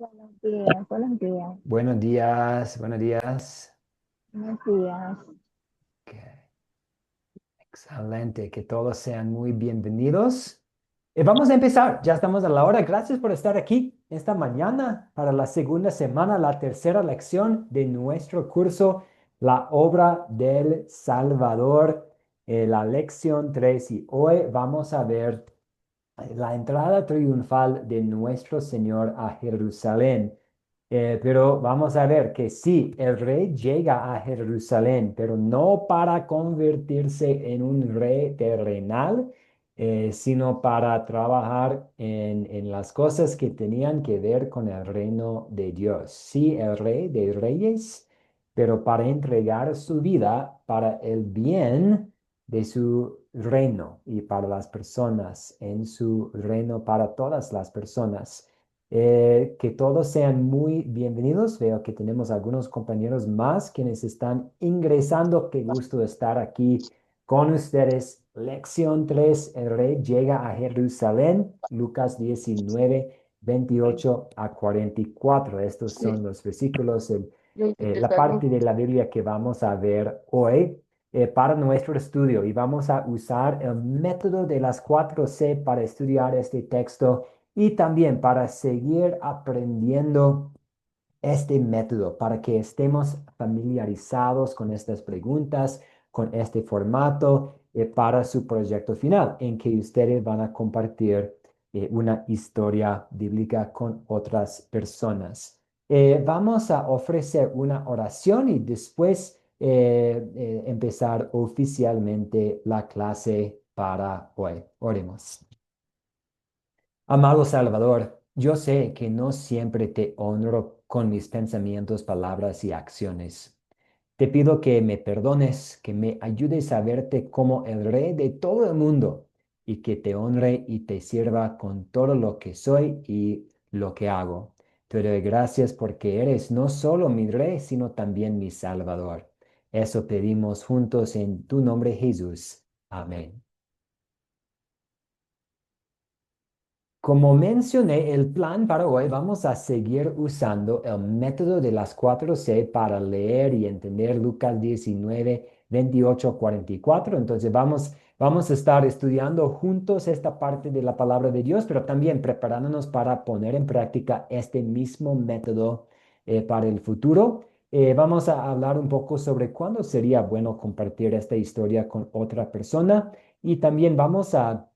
Buenos días, buenos días, Buenos días, buenos días. buenos días. Ok, excelente, que todos sean muy bienvenidos. Vamos a empezar, ya estamos a la hora. Gracias por estar aquí esta mañana para la segunda semana, la tercera lección de nuestro curso, La obra del Salvador, la lección 3. Y hoy vamos a ver la entrada triunfal de nuestro Señor a Jerusalén. Pero vamos a ver que sí, el rey llega a Jerusalén, pero no para convertirse en un rey terrenal, sino para trabajar en las cosas que tenían que ver con el reino de Dios. Sí, el rey de reyes, pero para entregar su vida para el bien de su reino y para las personas, en su reino para todas las personas. Que todos sean muy bienvenidos. Veo que tenemos algunos compañeros más quienes están ingresando. Qué gusto estar aquí con ustedes. Lección 3. El rey llega a Jerusalén. Lucas 19, 28 a 44. Estos son los versículos, la parte de la Biblia que vamos a ver hoy para nuestro estudio, y vamos a usar el método de las 4C para estudiar este texto y también para seguir aprendiendo este método, para que estemos familiarizados con estas preguntas, con este formato, para su proyecto final, en que ustedes van a compartir una historia bíblica con otras personas. Vamos a ofrecer una oración y después empezar oficialmente la clase para hoy. Oremos. Amado Salvador, yo sé que no siempre te honro con mis pensamientos, palabras y acciones. Te pido que me perdones, que me ayudes a verte como el Rey de todo el mundo y que te honre y te sirva con todo lo que soy y lo que hago. Te doy gracias porque eres no solo mi Rey, sino también mi Salvador. Eso pedimos juntos en tu nombre, Jesús. Amén. Como mencioné, el plan para hoy vamos a seguir usando el método de las 4C para leer y entender Lucas 19, 28 a 44. Entonces vamos a estar estudiando juntos esta parte de la palabra de Dios, pero también preparándonos para poner en práctica este mismo método para el futuro. Vamos a hablar un poco sobre cuándo sería bueno compartir esta historia con otra persona, y también vamos a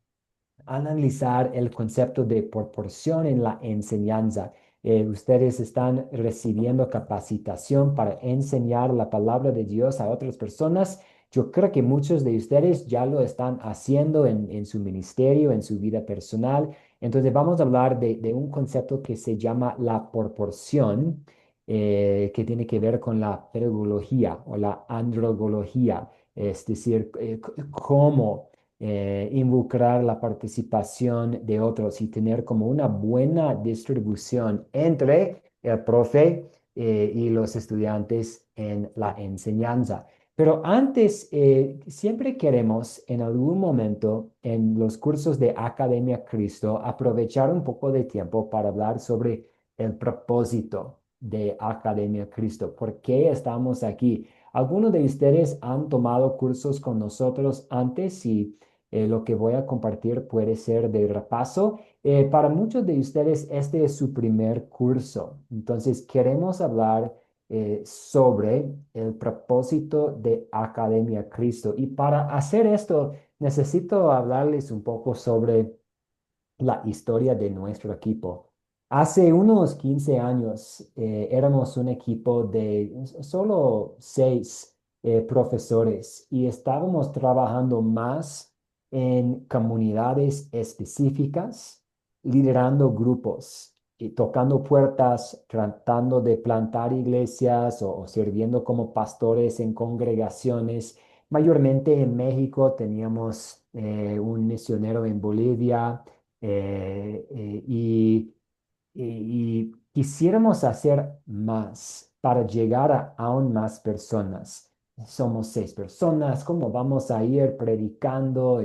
analizar el concepto de proporción en la enseñanza. Ustedes están recibiendo capacitación para enseñar la palabra de Dios a otras personas. Yo creo que muchos de ustedes ya lo están haciendo en su ministerio, en su vida personal. Entonces vamos a hablar de un concepto que se llama la proporción, que tiene que ver con la pedagogía o la andrología, es decir, cómo involucrar la participación de otros y tener como una buena distribución entre el profe y los estudiantes en la enseñanza. Pero antes, siempre queremos en algún momento en los cursos de Academia Cristo aprovechar un poco de tiempo para hablar sobre el propósito de Academia Cristo. ¿Por qué estamos aquí? Algunos de ustedes han tomado cursos con nosotros antes y lo que voy a compartir puede ser de repaso. Para muchos de ustedes, este es su primer curso. Entonces, queremos hablar sobre el propósito de Academia Cristo. Y para hacer esto, necesito hablarles un poco sobre la historia de nuestro equipo. Hace unos 15 años éramos un equipo de solo 6 profesores y estábamos trabajando más en comunidades específicas, liderando grupos y tocando puertas, tratando de plantar iglesias o sirviendo como pastores en congregaciones. Mayormente en México teníamos un misionero en Bolivia, y quisiéramos hacer más para llegar a aún más personas. Somos 6 personas, ¿cómo vamos a ir predicando?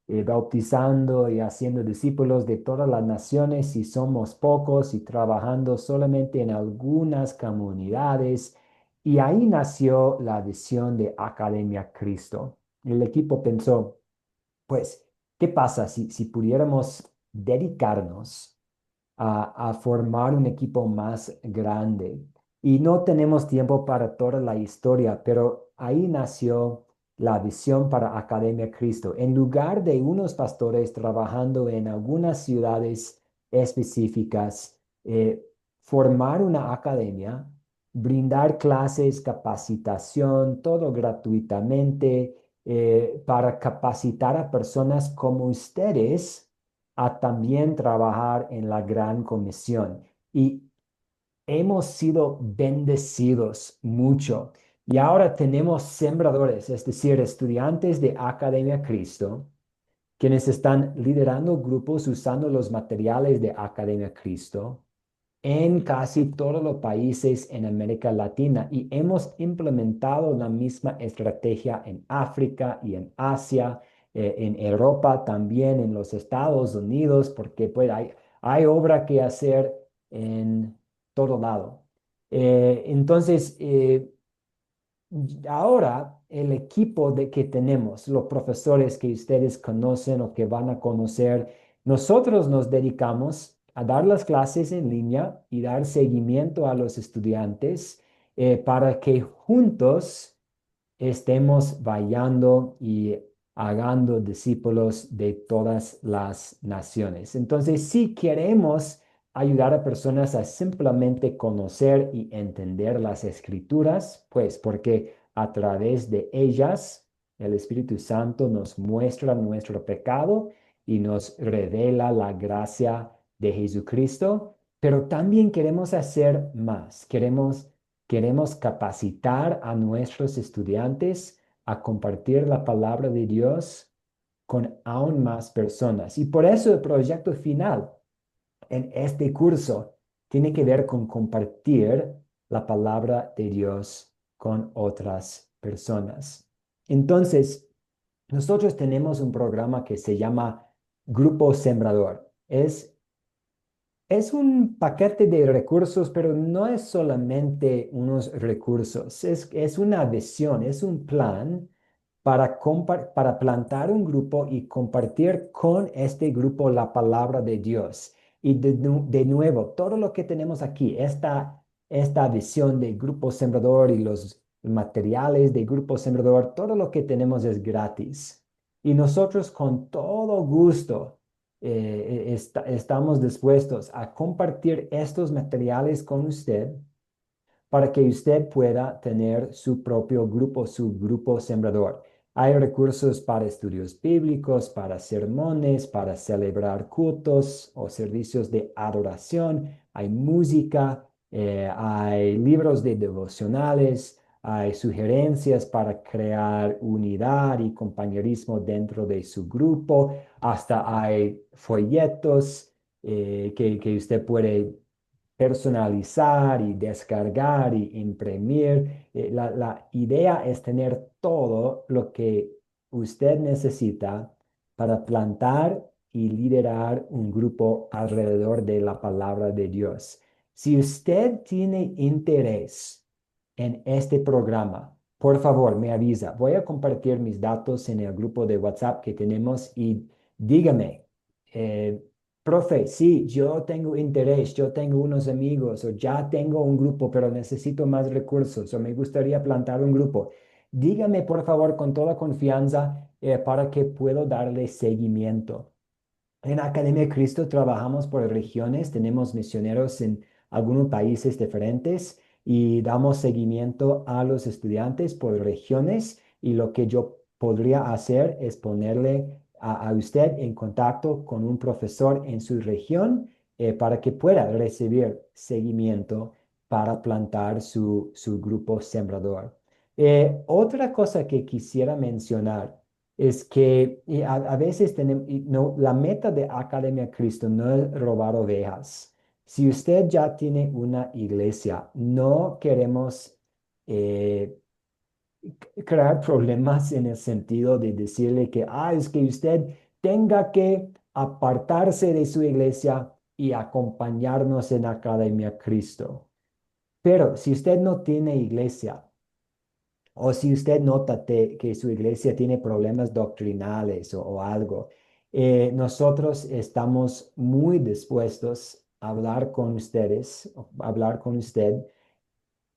bautizando y haciendo discípulos de todas las naciones si somos pocos y trabajando solamente en algunas comunidades. Y ahí nació la visión de Academia Cristo. El equipo pensó, pues, ¿qué pasa si pudiéramos dedicarnos a formar un equipo más grande? Y no tenemos tiempo para toda la historia, pero ahí nació la visión para Academia Cristo. En lugar de unos pastores trabajando en algunas ciudades específicas, formar una academia, brindar clases, capacitación, todo gratuitamente, para capacitar a personas como ustedes a también trabajar en la gran comisión. Y hemos sido bendecidos mucho. Y ahora tenemos sembradores, es decir, estudiantes de Academia Cristo, quienes están liderando grupos usando los materiales de Academia Cristo en casi todos los países en América Latina y hemos implementado la misma estrategia en África y en Asia, en Europa, también en los Estados Unidos, porque pues hay obra que hacer en todo lado. Entonces, ahora el equipo de que tenemos, los profesores que ustedes conocen o que van a conocer, nosotros nos dedicamos a dar las clases en línea y dar seguimiento a los estudiantes para que juntos estemos vayando y hagando discípulos de todas las naciones. Entonces, si queremos ayudar a personas a simplemente conocer y entender las escrituras, pues porque a través de ellas el Espíritu Santo nos muestra nuestro pecado y nos revela la gracia de Jesucristo, pero también queremos hacer más, queremos capacitar a nuestros estudiantes a compartir la palabra de Dios con aún más personas. Y por eso el proyecto final en este curso tiene que ver con compartir la palabra de Dios con otras personas. Entonces, nosotros tenemos un programa que se llama Grupo Sembrador. Es un paquete de recursos, pero no es solamente unos recursos, es una visión, es un plan para plantar un grupo y compartir con este grupo la palabra de Dios. Y de nuevo, todo lo que tenemos aquí, esta visión de Grupo Sembrador y los materiales de Grupo Sembrador, todo lo que tenemos es gratis. Y nosotros con todo gusto estamos dispuestos a compartir estos materiales con usted para que usted pueda tener su propio grupo, su grupo sembrador. Hay recursos para estudios bíblicos, para sermones, para celebrar cultos o servicios de adoración. Hay música, hay libros de devocionales, hay sugerencias para crear unidad y compañerismo dentro de su grupo. Hasta hay folletos que usted puede personalizar y descargar y imprimir. La idea es tener todo lo que usted necesita para plantar y liderar un grupo alrededor de la palabra de Dios. Si usted tiene interés en este programa, por favor, me avisa. Voy a compartir mis datos en el grupo de WhatsApp que tenemos y dígame, eh, profe, sí, yo tengo interés, yo tengo unos amigos o ya tengo un grupo, pero necesito más recursos o me gustaría plantar un grupo. Dígame, por favor, con toda confianza, para que puedo darle seguimiento. En Academia de Cristo trabajamos por regiones, tenemos misioneros en algunos países diferentes y damos seguimiento a los estudiantes por regiones y lo que yo podría hacer es ponerle a usted en contacto con un profesor en su región para que pueda recibir seguimiento para plantar su grupo sembrador. Otra cosa que quisiera mencionar es que a veces tenemos, no, la meta de Academia Cristo no es robar ovejas. Si usted ya tiene una iglesia, no queremos eh, crear problemas en el sentido de decirle que, es que usted tenga que apartarse de su iglesia y acompañarnos en Academia Cristo. Pero si usted no tiene iglesia, o si usted nota que su iglesia tiene problemas doctrinales o algo, nosotros estamos muy dispuestos a hablar con ustedes, a hablar con usted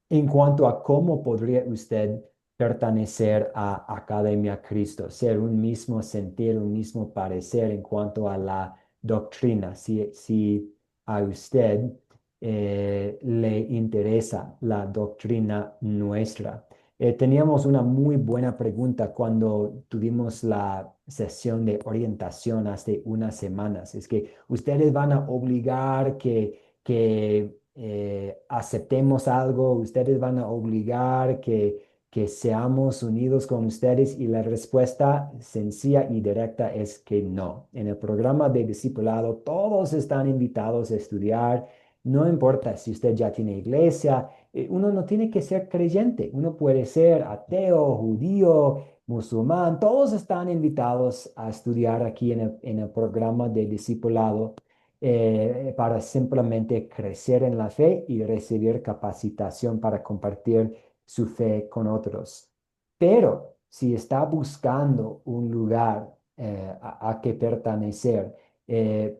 en cuanto a cómo podría usted pertenecer a Academia Cristo, ser un mismo sentir, un mismo parecer en cuanto a la doctrina, si a usted le interesa la doctrina nuestra. Teníamos una muy buena pregunta cuando tuvimos la sesión de orientación hace unas semanas. Es que ustedes van a obligar que aceptemos algo, ustedes van a obligar que seamos unidos con ustedes y la respuesta sencilla y directa es que no. En el programa de discipulado todos están invitados a estudiar. No importa si usted ya tiene iglesia, uno no tiene que ser creyente, uno puede ser ateo, judío, musulmán, todos están invitados a estudiar aquí en el programa de discipulado para simplemente crecer en la fe y recibir capacitación para compartir su fe con otros. Pero si está buscando un lugar a que pertenecer,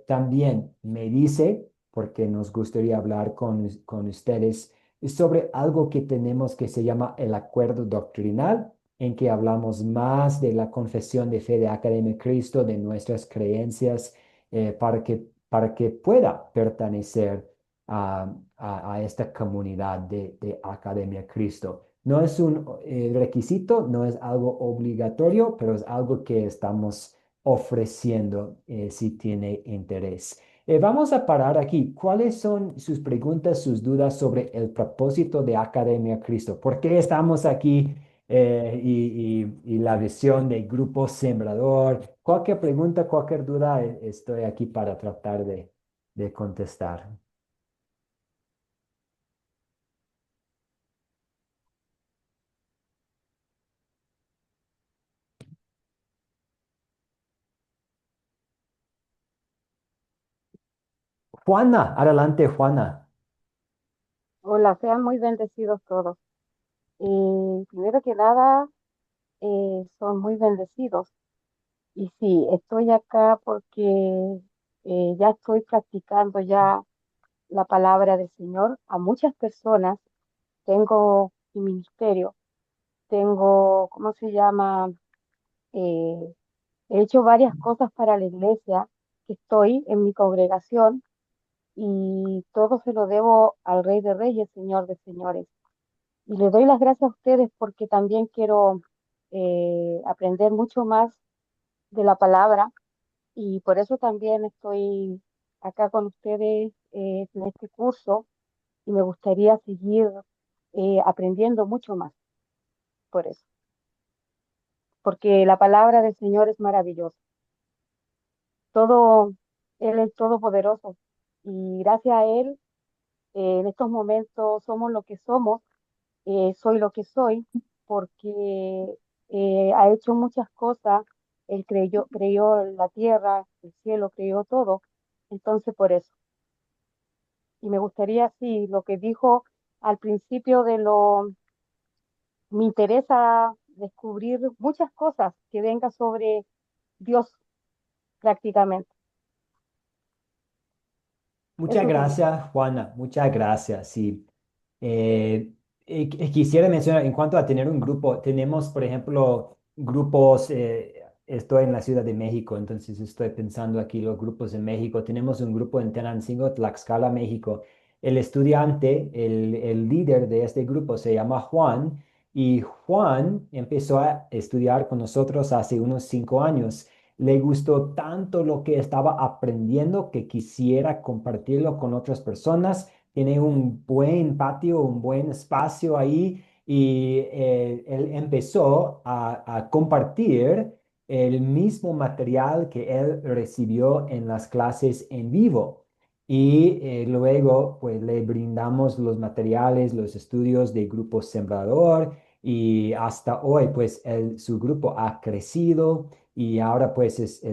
también me dice, porque nos gustaría hablar con ustedes sobre algo que tenemos que se llama el acuerdo doctrinal, en que hablamos más de la confesión de fe de Academia de Cristo, de nuestras creencias, para que pueda pertenecer a esta comunidad de Academia Cristo. No es un requisito, no es algo obligatorio, pero es algo que estamos ofreciendo si tiene interés. Vamos a parar aquí. ¿Cuáles son sus preguntas, sus dudas sobre el propósito de Academia Cristo? ¿Por qué estamos aquí? Y la visión del grupo sembrador. Cualquier pregunta, cualquier duda, estoy aquí para tratar de contestar. Juana, adelante, Juana. Hola, sean muy bendecidos todos. Primero que nada, son muy bendecidos. Y sí, estoy acá porque ya estoy practicando ya la palabra del Señor. A muchas personas tengo mi ministerio, tengo, ¿cómo se llama? Eh, He hecho varias cosas para la iglesia, que estoy en mi congregación y todo se lo debo al Rey de Reyes, Señor de Señores. Y le doy las gracias a ustedes porque también quiero aprender mucho más de la palabra y por eso también estoy acá con ustedes en este curso y me gustaría seguir aprendiendo mucho más por eso, porque la palabra del Señor es maravillosa. Todo, Él es todopoderoso y gracias a Él en estos momentos somos lo que somos, soy lo que soy, porque ha hecho muchas cosas, él creyó la tierra, el cielo, creyó todo, entonces por eso. Y me gustaría, sí, lo que dijo al principio me interesa descubrir muchas cosas que venga sobre Dios prácticamente. Muchas Eso sería. gracias, Juana. Muchas gracias. Sí. Quisiera mencionar, en cuanto a tener un grupo, tenemos, por ejemplo, grupos, estoy en la Ciudad de México, entonces estoy pensando aquí los grupos en México. Tenemos un grupo en Tenancingo, Tlaxcala, México. El estudiante, el líder de este grupo se llama Juan y Juan empezó a estudiar con nosotros hace unos 5 años. Le gustó tanto lo que estaba aprendiendo que quisiera compartirlo con otras personas. Tiene un buen patio, un buen espacio ahí y él empezó a compartir el mismo material que él recibió en las clases en vivo. Y luego, pues le brindamos los materiales, los estudios del grupo Sembrador y hasta hoy, pues su grupo ha crecido y ahora pues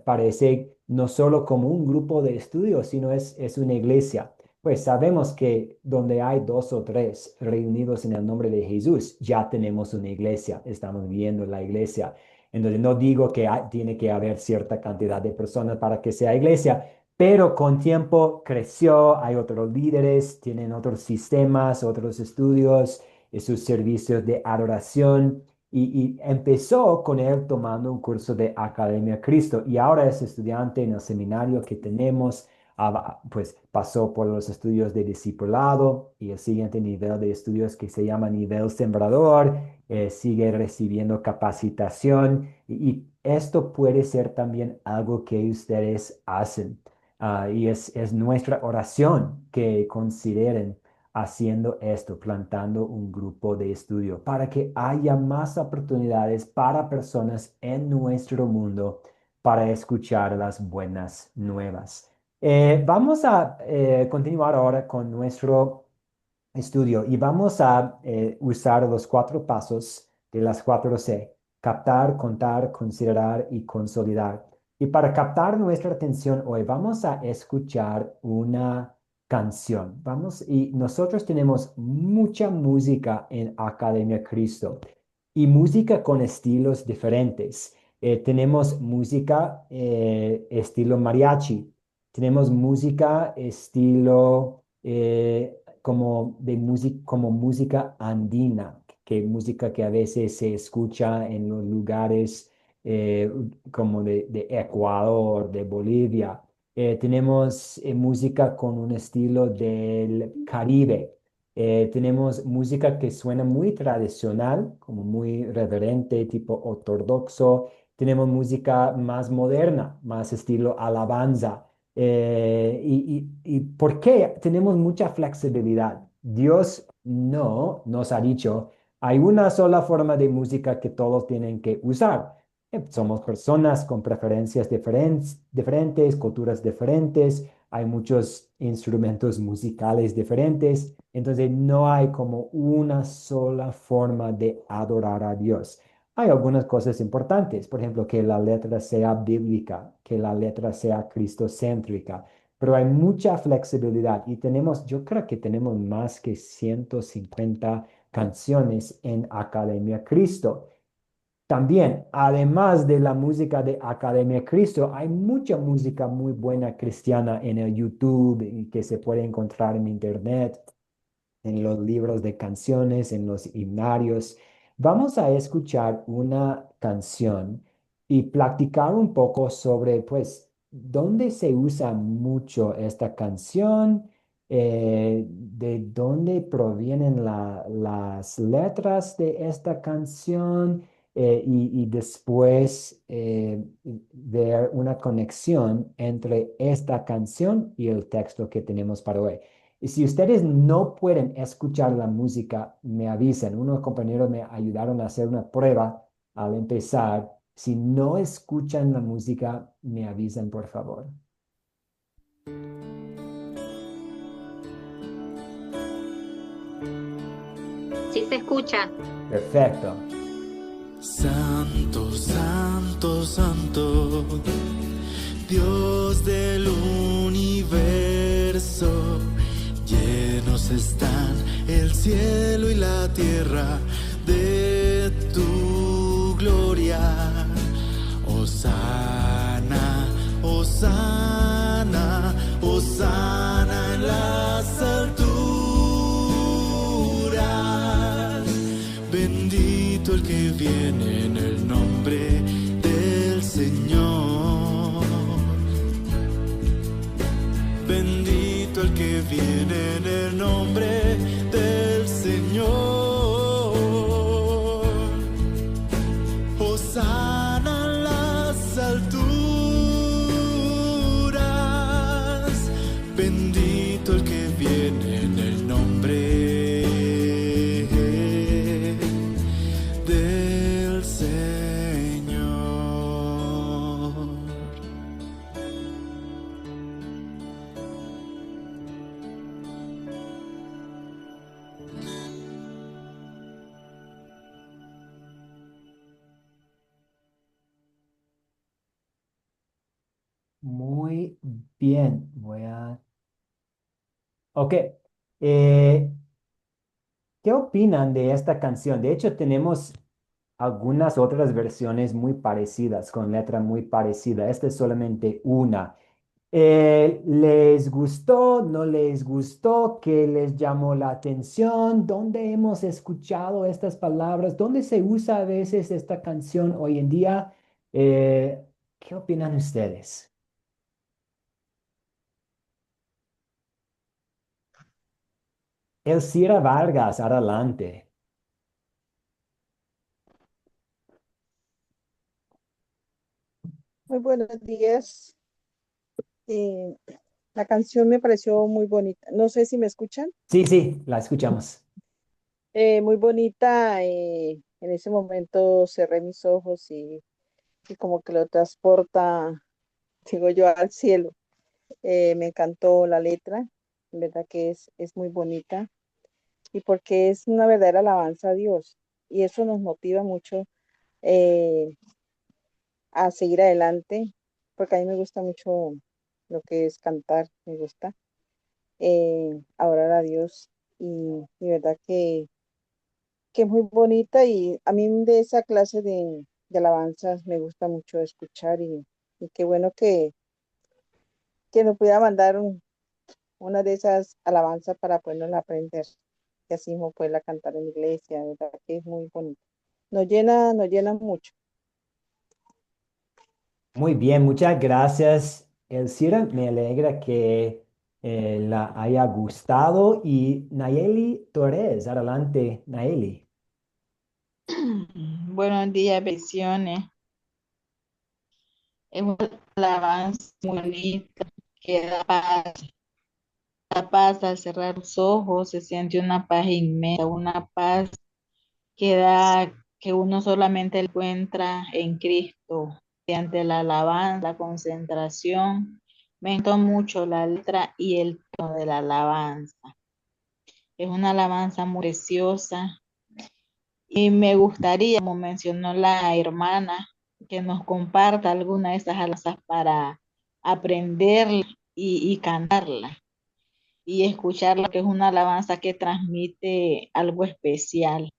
parece no solo como un grupo de estudio, sino es una iglesia. Pues sabemos que donde hay dos o tres reunidos en el nombre de Jesús, ya tenemos una iglesia, estamos viendo la iglesia. Entonces no digo que tiene que haber cierta cantidad de personas para que sea iglesia, pero con tiempo creció, hay otros líderes, tienen otros sistemas, otros estudios, sus servicios de adoración. Y empezó con él tomando un curso de Academia Cristo y ahora es estudiante en el seminario que tenemos. Pues pasó por los estudios de discipulado y el siguiente nivel de estudios que se llama nivel sembrador, sigue recibiendo capacitación y esto puede ser también algo que ustedes hacen. Y es nuestra oración que consideren haciendo esto, plantando un grupo de estudio para que haya más oportunidades para personas en nuestro mundo para escuchar las buenas nuevas. Vamos a continuar ahora con nuestro estudio y vamos a usar los cuatro pasos de las cuatro C: captar, contar, considerar y consolidar. Y para captar nuestra atención hoy vamos a escuchar una canción. Y nosotros tenemos mucha música en Academia Cristo y música con estilos diferentes. Tenemos música estilo mariachi, tenemos música estilo como música andina, que música que a veces se escucha en los lugares como de Ecuador, de Bolivia. Tenemos música con un estilo del Caribe. Tenemos música que suena muy tradicional, como muy reverente, tipo ortodoxo. Tenemos música más moderna, más estilo alabanza. ¿Y por qué tenemos mucha flexibilidad? Dios no nos ha dicho, hay una sola forma de música que todos tienen que usar. Somos personas con preferencias diferentes, culturas diferentes, hay muchos instrumentos musicales diferentes, entonces no hay como una sola forma de adorar a Dios. Hay algunas cosas importantes, por ejemplo, que la letra sea bíblica, que la letra sea cristocéntrica, pero hay mucha flexibilidad y yo creo que tenemos más que 150 canciones en Academia Cristo. También, además de la música de Academia Cristo, hay mucha música muy buena cristiana en el YouTube y que se puede encontrar en Internet, en los libros de canciones, en los himnarios. Vamos a escuchar una canción y practicar un poco sobre, pues, dónde se usa mucho esta canción, de dónde provienen las letras de esta canción, y después ver una conexión entre esta canción y el texto que tenemos para hoy. Y si ustedes no pueden escuchar la música, me avisan. Unos compañeros me ayudaron a hacer una prueba al empezar. Si no escuchan la música, me avisan, por favor. Sí se escucha. Perfecto. Santo, santo, santo, Dios del universo, llenos están el cielo y la tierra de tu gloria. Hosana, hosana, hosana en las alturas. Bendito el que viene en el nombre del Señor. Bendito el que viene en el nombre del Señor. Hosana en las alturas. Bendito el que viene en el nombre del Señor. bien, Ok. Eh, ¿Qué opinan de esta canción? De hecho, tenemos algunas otras versiones muy parecidas, con letra muy parecida. Esta es solamente una. ¿Les gustó? ¿No les gustó? ¿Qué les llamó la atención? ¿Dónde hemos escuchado estas palabras? ¿Dónde se usa a veces esta canción hoy en día? Eh, ¿Qué opinan ustedes? Elcira Vargas, adelante. Muy buenos días. Eh, la canción me pareció muy bonita. No sé si me escuchan. Sí, sí, la escuchamos. Muy bonita. En ese momento cerré mis ojos y como que lo transporta, digo yo, al cielo. Me encantó la letra. En verdad que es muy bonita y porque es una verdadera alabanza a Dios. Y eso nos motiva mucho eh, a seguir adelante, porque a mí me gusta mucho lo que es cantar, me gusta. Adorar a Dios y verdad que es muy bonita y a mí de esa clase de alabanzas me gusta mucho escuchar y qué bueno que nos pudiera mandar una de esas alabanzas para podernos aprender y así mismo poderla cantar en la iglesia, verdad que es muy bonito. Nos llena mucho. Muy bien, muchas gracias, Elcira. Me alegra que la haya gustado. Y Nayeli Torres, adelante, Nayeli. Buenos días, bendiciones. Es una alabanza muy bonita que da paz al cerrar los ojos, se siente una paz inmensa, una paz que da, que uno solamente encuentra en Cristo. Mediante la alabanza, la concentración, me encantó mucho la letra y el tono de la alabanza. Es una alabanza muy preciosa. Y me gustaría, como mencionó la hermana, que nos comparta alguna de esas alabanzas para aprender y cantarla y escucharla, que es una alabanza que transmite algo especial.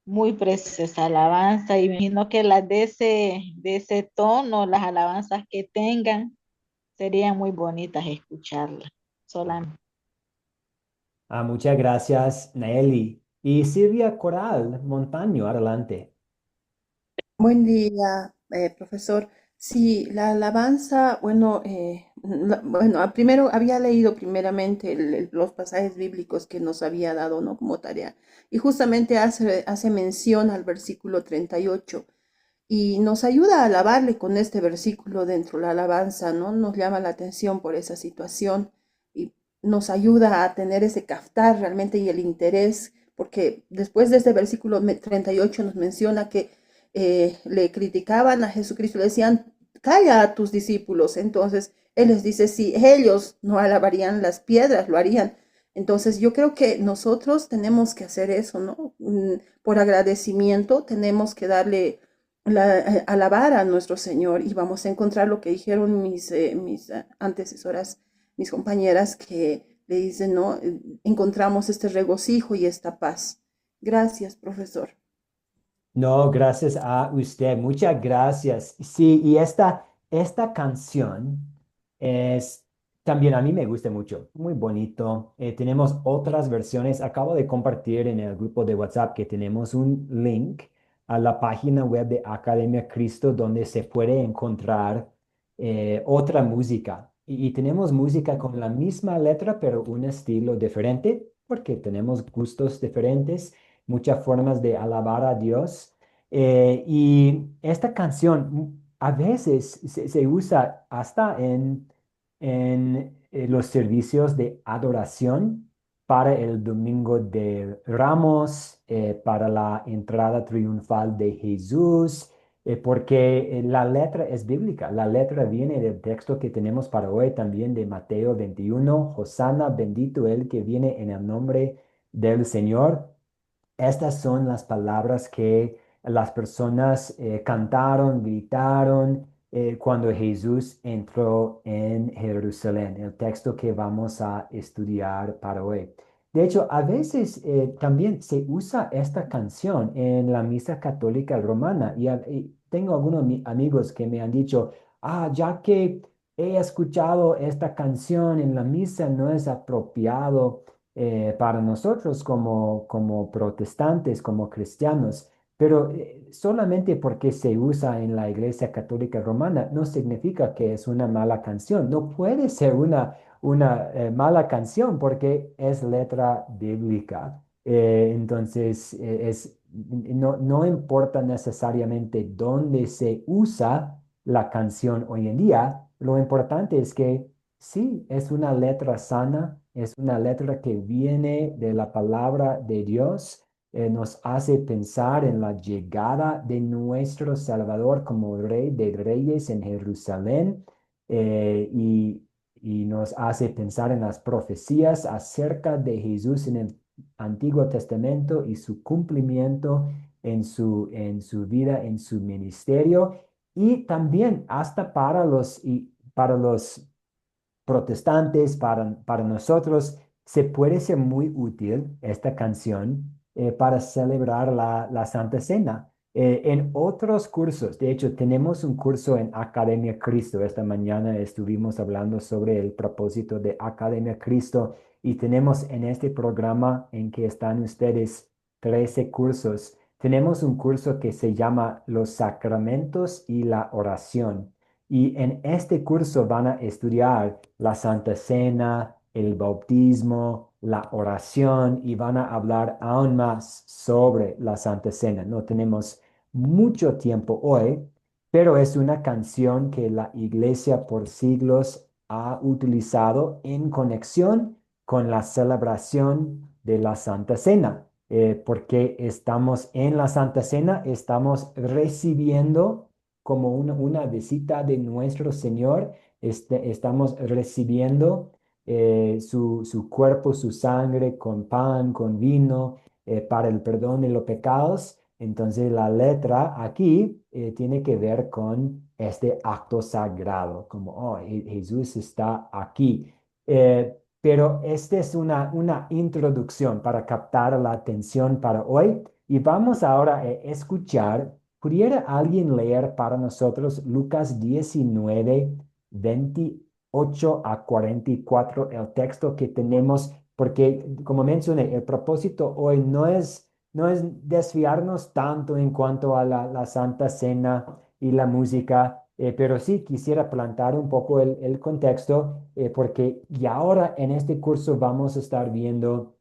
Muy preciosa esa alabanza y me imagino que las de ese tono, las alabanzas que tengan, serían muy bonitas escucharlas. Solamente. Muchas gracias, Nayeli. Y Silvia Coral Montaño, adelante. Buen día, profesor. Sí, la alabanza, bueno, primero había leído primeramente los pasajes bíblicos que nos había dado, ¿no? Como tarea. Y justamente hace mención al versículo 38 y nos ayuda a alabarle con este versículo dentro de la alabanza, ¿no? Nos llama la atención por esa situación y nos ayuda a tener ese captar realmente y el interés, porque después de este versículo 38 nos menciona que le criticaban a Jesucristo, le decían, calla a tus discípulos. Entonces, él les dice, si ellos no alabarían las piedras, lo harían. Entonces, yo creo que nosotros tenemos que hacer eso, ¿no? Por agradecimiento, tenemos que darle alabar a nuestro Señor y vamos a encontrar lo que dijeron mis antecesoras, mis compañeras, que le dicen, ¿no? Encontramos este regocijo y esta paz. Gracias, profesor. No, gracias a usted. Muchas gracias. Sí, y esta canción es también a mí me gusta mucho. Muy bonito. Tenemos otras versiones. Acabo de compartir en el grupo de WhatsApp que tenemos un link a la página web de Academia Cristo donde se puede encontrar otra música. Y tenemos música con la misma letra, pero un estilo diferente, porque tenemos gustos diferentes, muchas formas de alabar a Dios. Y esta canción a veces se usa hasta en los servicios de adoración para el Domingo de Ramos, para la entrada triunfal de Jesús, porque la letra es bíblica. La letra viene del texto que tenemos para hoy también de Mateo 21. Hosanna, bendito el que viene en el nombre del Señor. Estas son las palabras que las personas cantaron, gritaron cuando Jesús entró en Jerusalén, el texto que vamos a estudiar para hoy. De hecho, a veces también se usa esta canción en la misa católica romana y tengo algunos amigos que me han dicho, ya que he escuchado esta canción en la misa, no es apropiado para nosotros como protestantes, como cristianos. Pero solamente porque se usa en la Iglesia Católica Romana no significa que es una mala canción. No puede ser una mala canción porque es letra bíblica. Entonces, no importa necesariamente dónde se usa la canción hoy en día, lo importante es que sí, es una letra sana, es una letra que viene de la palabra de Dios, nos hace pensar en la llegada de nuestro Salvador como Rey de Reyes en Jerusalén, y nos hace pensar en las profecías acerca de Jesús en el Antiguo Testamento y su cumplimiento en su vida, en su ministerio, y también hasta para los protestantes, para nosotros, se puede ser muy útil esta canción para celebrar la Santa Cena. En otros cursos, de hecho, tenemos un curso en Academia Cristo. Esta mañana estuvimos hablando sobre el propósito de Academia Cristo y tenemos en este programa en que están ustedes 13 cursos. Tenemos un curso que se llama Los Sacramentos y la Oración. Y en este curso van a estudiar la Santa Cena, el bautismo, la oración y van a hablar aún más sobre la Santa Cena. No tenemos mucho tiempo hoy, pero es una canción que la iglesia por siglos ha utilizado en conexión con la celebración de la Santa Cena. Porque estamos en la Santa Cena, estamos recibiendo como una visita de nuestro Señor. Estamos recibiendo su cuerpo, su sangre con pan, con vino, para el perdón de los pecados. Entonces la letra aquí tiene que ver con este acto sagrado, como, Jesús está aquí. Pero esta es una introducción para captar la atención para hoy. Y vamos ahora a escuchar. ¿Pudiera alguien leer para nosotros Lucas 19, 28 a 44, el texto que tenemos? Porque, como mencioné, el propósito hoy no es desviarnos tanto en cuanto a la Santa Cena y la música, pero sí quisiera plantar un poco el contexto, porque y ahora en este curso vamos a estar viendo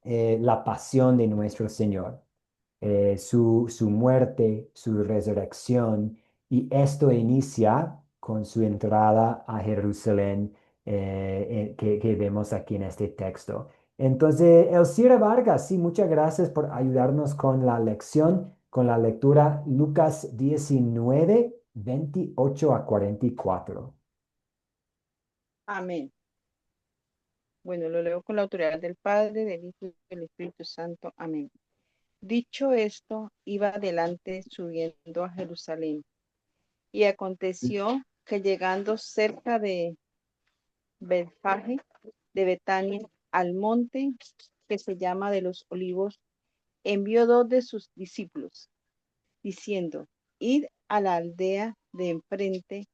la pasión de nuestro Señor, su muerte, su resurrección, y esto inicia con su entrada a Jerusalén, que vemos aquí en este texto. Entonces, Elcira Vargas, sí, muchas gracias por ayudarnos con la lección, con la lectura Lucas 19, 28 a 44. Amén. Bueno, lo leo con la autoridad del Padre, del Hijo y del Espíritu Santo. Amén. Dicho esto, iba adelante subiendo a Jerusalén. Y aconteció que llegando cerca de Betfage, de Betania, al monte que se llama de los Olivos, envió dos de sus discípulos, diciendo, id a la aldea de enfrente,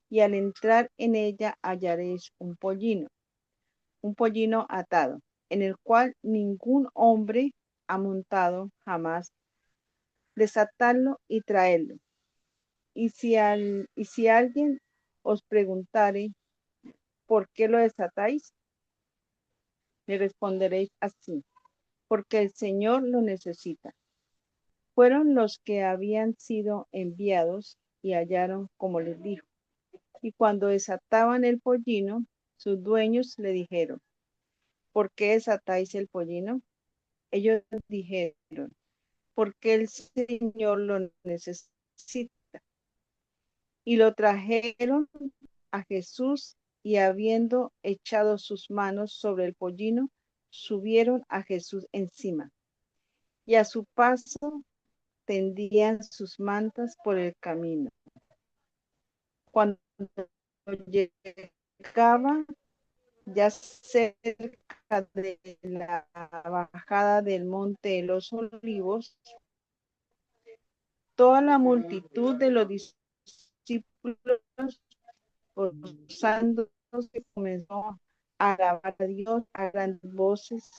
y al entrar en ella hallaréis un pollino atado, en el cual ningún hombre ha montado jamás. Desatadlo y traedlo. Y si alguien os preguntare, ¿por qué lo desatáis? Le responderéis así, porque el Señor lo necesita. Fueron los que habían sido enviados y hallaron como les dijo. Y cuando desataban el pollino, sus dueños le dijeron, ¿por qué desatáis el pollino? Ellos dijeron, porque el Señor lo necesita. Y lo trajeron a Jesús, y habiendo echado sus manos sobre el pollino, subieron a Jesús encima. Y a su paso tendían sus mantas por el camino. Cuando llegaba ya cerca de la bajada del monte de los Olivos, toda la multitud de los discípulos gozándose comenzó a alabar a Dios a grandes voces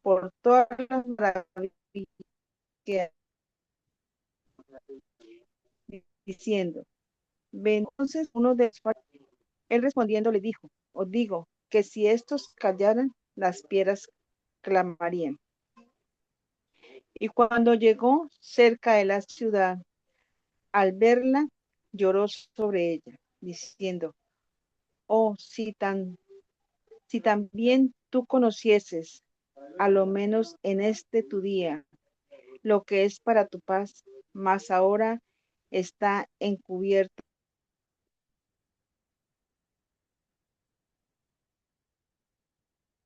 por todas las maravillas que diciendo, ven. Entonces uno de los fariseos, él respondiendo le dijo, os digo que si estos callaran, las piedras clamarían. Y cuando llegó cerca de la ciudad, al verla, lloró sobre ella, diciendo, oh, si también tú conocieses, a lo menos en este tu día, lo que es para tu paz, mas ahora está encubierto.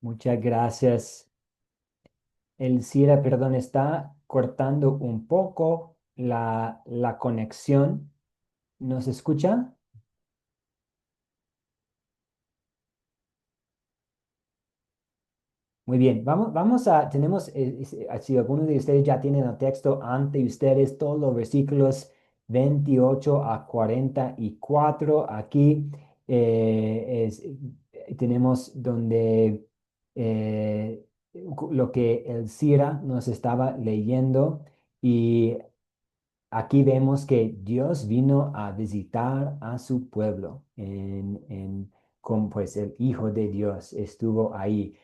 Muchas gracias. Elcira, perdón, está cortando un poco la conexión. ¿Nos escucha? Muy bien, si algunos de ustedes ya tienen el texto ante ustedes, todos los versículos 28 a 44, aquí tenemos donde lo que el Sira nos estaba leyendo y aquí vemos que Dios vino a visitar a su pueblo, con pues el Hijo de Dios estuvo ahí.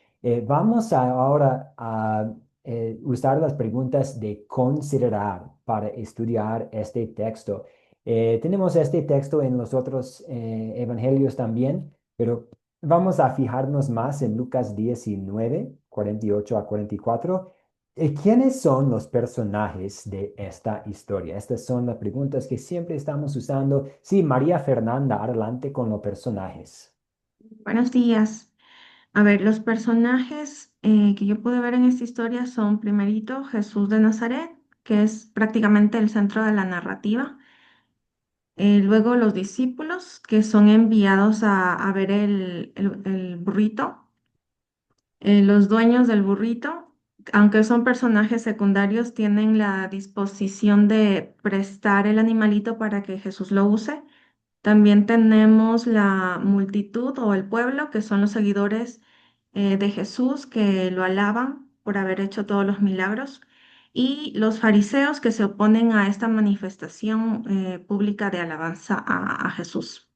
Ahora a usar las preguntas de considerar para estudiar este texto. Tenemos este texto en los otros evangelios también, pero vamos a fijarnos más en Lucas 19, 48 a 44. ¿Quiénes son los personajes de esta historia? Estas son las preguntas que siempre estamos usando. Sí, María Fernanda, adelante con los personajes. Buenos días. A ver, los personajes que yo pude ver en esta historia son primerito Jesús de Nazaret, que es prácticamente el centro de la narrativa. Luego los discípulos, que son enviados a ver el burrito. Los dueños del burrito, aunque son personajes secundarios, tienen la disposición de prestar el animalito para que Jesús lo use. También tenemos la multitud o el pueblo, que son los seguidores de Jesús, que lo alaban por haber hecho todos los milagros, y los fariseos que se oponen a esta manifestación pública de alabanza a Jesús.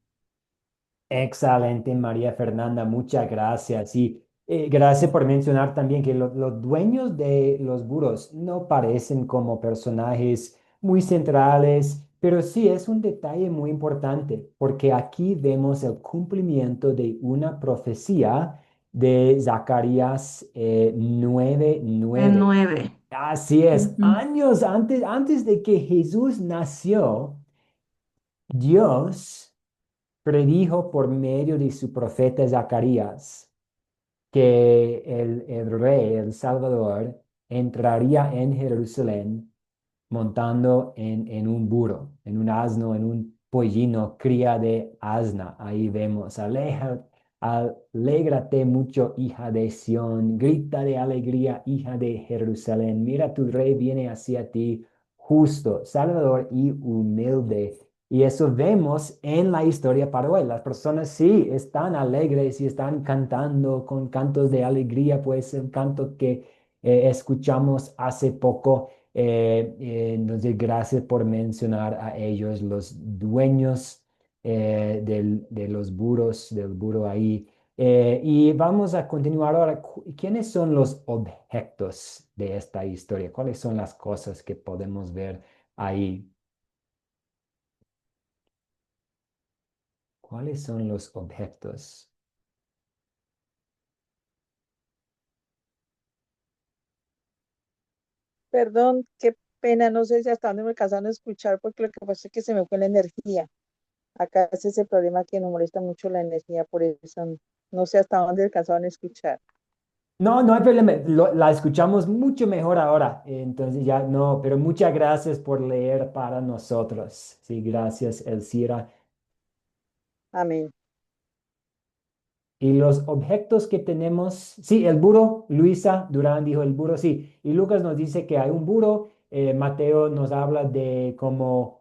Excelente, María Fernanda, muchas gracias. Y gracias por mencionar también que los dueños de los burros no parecen como personajes muy centrales, pero sí es un detalle muy importante porque aquí vemos el cumplimiento de una profecía de Zacarías 9:9. 9. Así es, Ujú. años antes de que Jesús nació, Dios predijo por medio de su profeta Zacarías que el rey, el Salvador, entraría en Jerusalén montando en un burro, en un asno, en un pollino, cría de asna. Ahí vemos, alégrate mucho, hija de Sión, grita de alegría, hija de Jerusalén. Mira, tu rey viene hacia ti, justo, salvador y humilde. Y eso vemos en la historia para hoy. Las personas sí están alegres y están cantando con cantos de alegría, pues el canto que escuchamos hace poco. Entonces, gracias por mencionar a ellos, los dueños de los burros, del burro ahí. Y vamos a continuar ahora. ¿Quiénes son los objetos de esta historia? ¿Cuáles son las cosas que podemos ver ahí? ¿Cuáles son los objetos? Perdón, qué pena, no sé si hasta dónde me alcanzaron a escuchar porque lo que pasa es que se me fue la energía. Acá es ese problema que nos molesta mucho la energía, por eso no sé hasta dónde alcanzaron a escuchar. No, no hay problema. La escuchamos mucho mejor ahora. Entonces ya no, pero muchas gracias por leer para nosotros. Sí, gracias, Elcira. Amén. Y los objetos que tenemos, sí, el burro, Luisa Durán dijo el burro, sí. Y Lucas nos dice que hay un burro, Mateo nos habla de como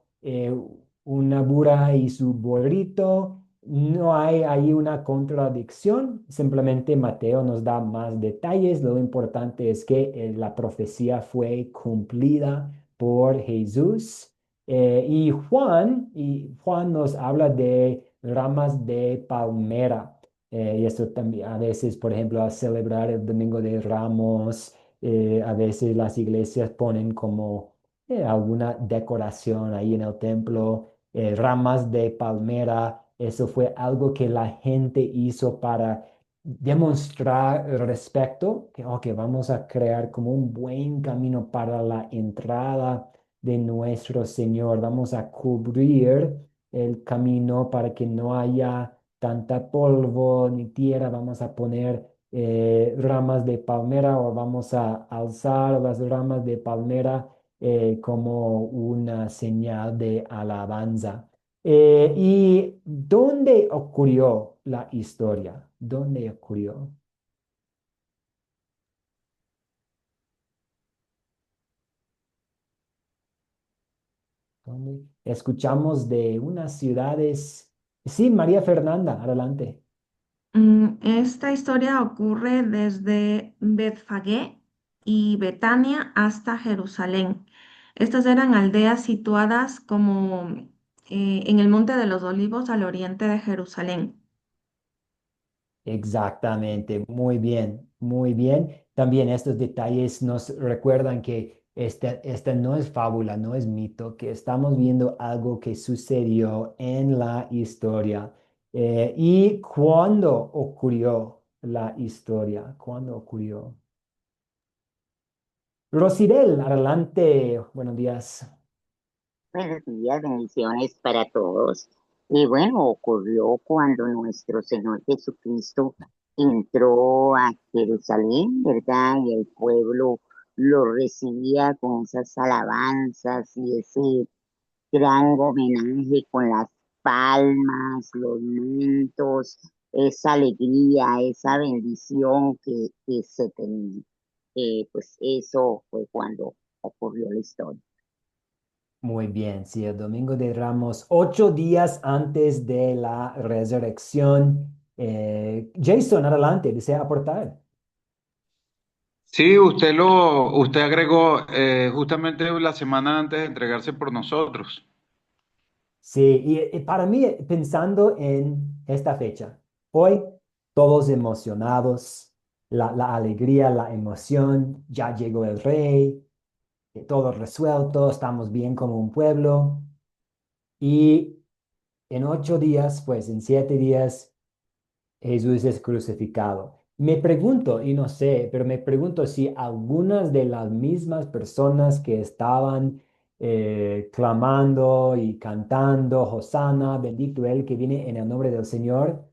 una burra y su burrito. No hay ahí una contradicción, simplemente Mateo nos da más detalles. Lo importante es que la profecía fue cumplida por Jesús. Y Juan nos habla de ramas de palmera. Y esto también, a veces, por ejemplo, a celebrar el Domingo de Ramos, a veces las iglesias ponen como alguna decoración ahí en el templo, ramas de palmera. Eso fue algo que la gente hizo para demostrar respeto, que ok, vamos a crear como un buen camino para la entrada de nuestro Señor. Vamos a cubrir el camino para que no haya tanta polvo ni tierra. Vamos a poner ramas de palmera o vamos a alzar las ramas de palmera como una señal de alabanza. ¿Y dónde ocurrió la historia? ¿Dónde ocurrió? ¿Dónde? Escuchamos de unas ciudades. Sí, María Fernanda, adelante. Esta historia ocurre desde Betfagé y Betania hasta Jerusalén. Estas eran aldeas situadas como en el Monte de los Olivos al oriente de Jerusalén. Exactamente, muy bien, muy bien. También estos detalles nos recuerdan que esta no es fábula, no es mito, que estamos viendo algo que sucedió en la historia. ¿Y cuándo ocurrió la historia? ¿Cuándo ocurrió? Rosibel, adelante, buenos días. Buenos días, bendiciones para todos. Y bueno, ocurrió cuando nuestro Señor Jesucristo entró a Jerusalén, ¿verdad? Y el pueblo lo recibía con esas alabanzas y ese gran homenaje con las palmas, los mantos, esa alegría, esa bendición que se tenía. Pues eso fue cuando ocurrió la historia. Muy bien, sí, el Domingo de Ramos, 8 días antes de la resurrección. Jason, adelante, desea aportar. Sí, usted agregó justamente la semana antes de entregarse por nosotros. Sí, y para mí, pensando en esta fecha, hoy todos emocionados, la alegría, la emoción, ya llegó el rey, todo resuelto, estamos bien como un pueblo, y en 8 días, pues en 7 días, Jesús es crucificado. Me pregunto, y no sé, pero me pregunto si algunas de las mismas personas que estaban clamando y cantando, Hosanna, bendito el que viene en el nombre del Señor,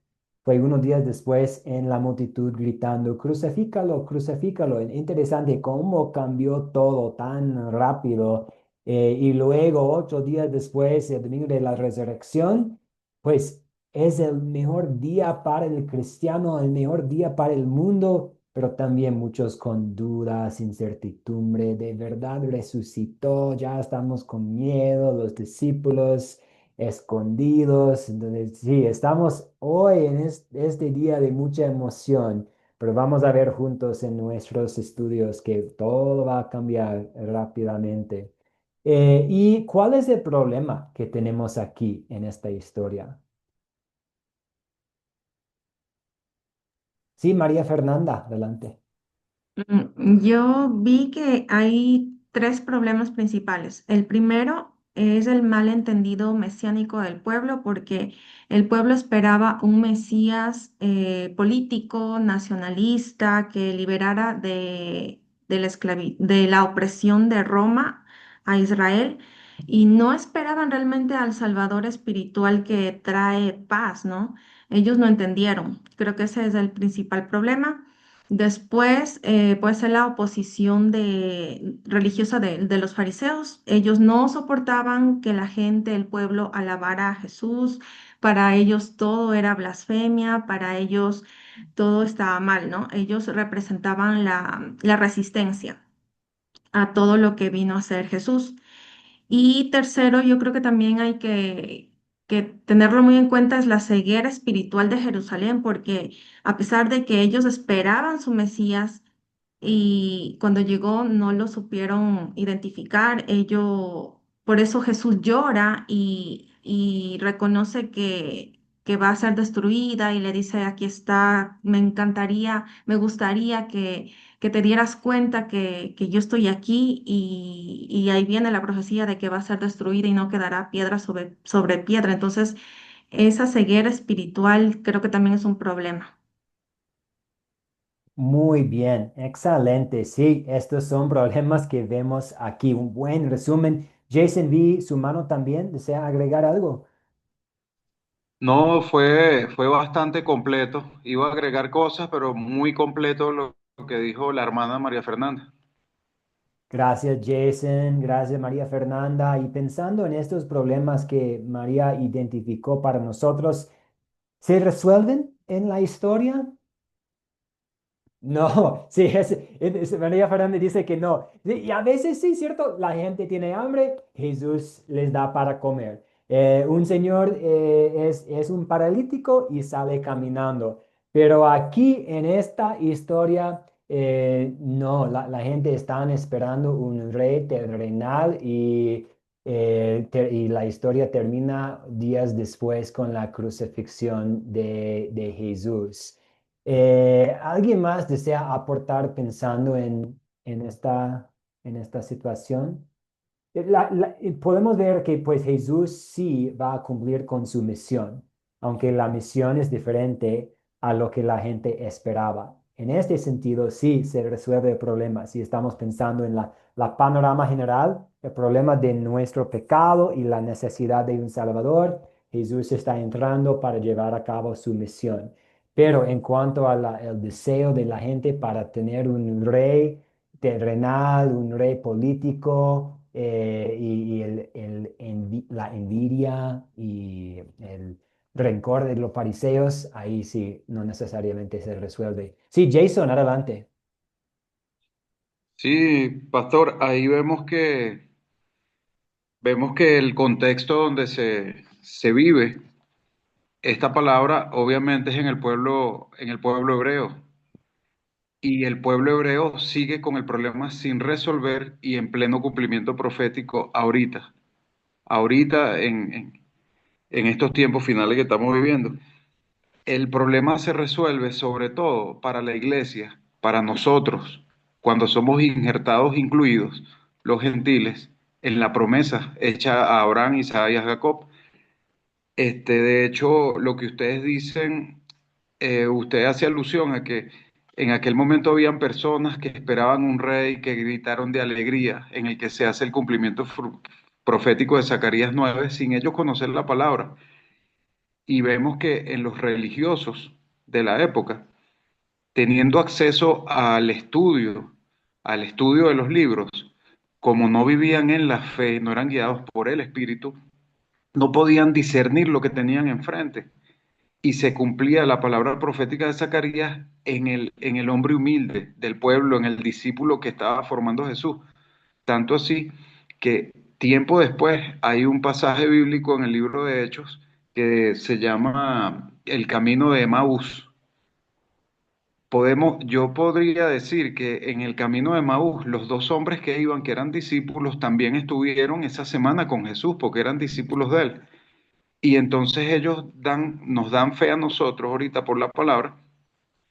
fue unos días después en la multitud gritando, crucifícalo, crucifícalo. Interesante cómo cambió todo tan rápido. Y luego, 8 días después, el domingo de la resurrección, pues es el mejor día para el cristiano, el mejor día para el mundo, pero también muchos con dudas, incertidumbre, de verdad resucitó, ya estamos con miedo, los discípulos escondidos. Entonces, sí, estamos hoy en este día de mucha emoción, pero vamos a ver juntos en nuestros estudios que todo va a cambiar rápidamente. ¿Y cuál es el problema que tenemos aquí en esta historia? Sí, María Fernanda, adelante. Yo vi que hay tres problemas principales. El primero es el malentendido mesiánico del pueblo, porque el pueblo esperaba un Mesías político, nacionalista, que liberara de la opresión de Roma a Israel, y no esperaban realmente al Salvador espiritual que trae paz, ¿no? Ellos no entendieron. Creo que ese es el principal problema. Después, puede ser la oposición religiosa de los fariseos. Ellos no soportaban que la gente, el pueblo, alabara a Jesús, para ellos todo era blasfemia, para ellos todo estaba mal, ¿no? Ellos representaban la resistencia a todo lo que vino a hacer Jesús. Y tercero, yo creo que también hay que tenerlo muy en cuenta es la ceguera espiritual de Jerusalén, porque a pesar de que ellos esperaban su Mesías y cuando llegó no lo supieron identificar, por eso Jesús llora y reconoce que va a ser destruida y le dice, aquí está, me encantaría, me gustaría que te dieras cuenta que yo estoy aquí y ahí viene la profecía de que va a ser destruida y no quedará piedra sobre piedra. Entonces, esa ceguera espiritual creo que también es un problema. Muy bien, excelente. Sí, estos son problemas que vemos aquí. Un buen resumen. Jason, vi su mano también. ¿Desea agregar algo? No, fue bastante completo. Iba a agregar cosas, pero muy completo lo que dijo la hermana María Fernanda. Gracias, Jason. Gracias, María Fernanda. Y pensando en estos problemas que María identificó para nosotros, ¿se resuelven en la historia? No, sí, María Fernández dice que no. Sí, y a veces sí, cierto, la gente tiene hambre, Jesús les da para comer. Un señor es un paralítico y sale caminando. Pero aquí en esta historia, no, la gente está esperando un rey terrenal y la historia termina días después con la crucifixión de Jesús. ¿Alguien más desea aportar pensando en esta situación? Podemos ver que pues Jesús sí va a cumplir con su misión, aunque la misión es diferente a lo que la gente esperaba. En este sentido, sí se resuelve el problema. Si estamos pensando en la panorama general, el problema de nuestro pecado y la necesidad de un Salvador, Jesús está entrando para llevar a cabo su misión. Pero en cuanto al deseo de la gente para tener un rey, terrenal, un rey político, la envidia y el rencor de los fariseos, ahí sí, no necesariamente se resuelve. Sí, Jason, adelante. Sí, pastor, ahí vemos que el contexto donde se vive esta palabra obviamente es en el pueblo hebreo. Y el pueblo hebreo sigue con el problema sin resolver y en pleno cumplimiento profético ahorita en estos tiempos finales que estamos viviendo. El problema se resuelve sobre todo para la iglesia, para nosotros, cuando somos injertados, incluidos los gentiles, en la promesa hecha a Abraham, Isaac y a Jacob. De hecho, lo que ustedes dicen, usted hace alusión a que en aquel momento habían personas que esperaban un rey, que gritaron de alegría, en el que se hace el cumplimiento profético de Zacarías 9, sin ellos conocer la palabra. Y vemos que en los religiosos de la época, teniendo acceso al estudio de los libros, como no vivían en la fe, no eran guiados por el Espíritu, no podían discernir lo que tenían enfrente. Y se cumplía la palabra profética de Zacarías en el hombre humilde del pueblo, en el discípulo que estaba formando Jesús. Tanto así que tiempo después hay un pasaje bíblico en el libro de Hechos que se llama el camino de Emaús. Yo podría decir que en el camino de Emaús, los dos hombres que iban, que eran discípulos, también estuvieron esa semana con Jesús, porque eran discípulos de él. Y entonces ellos nos dan fe a nosotros ahorita por la palabra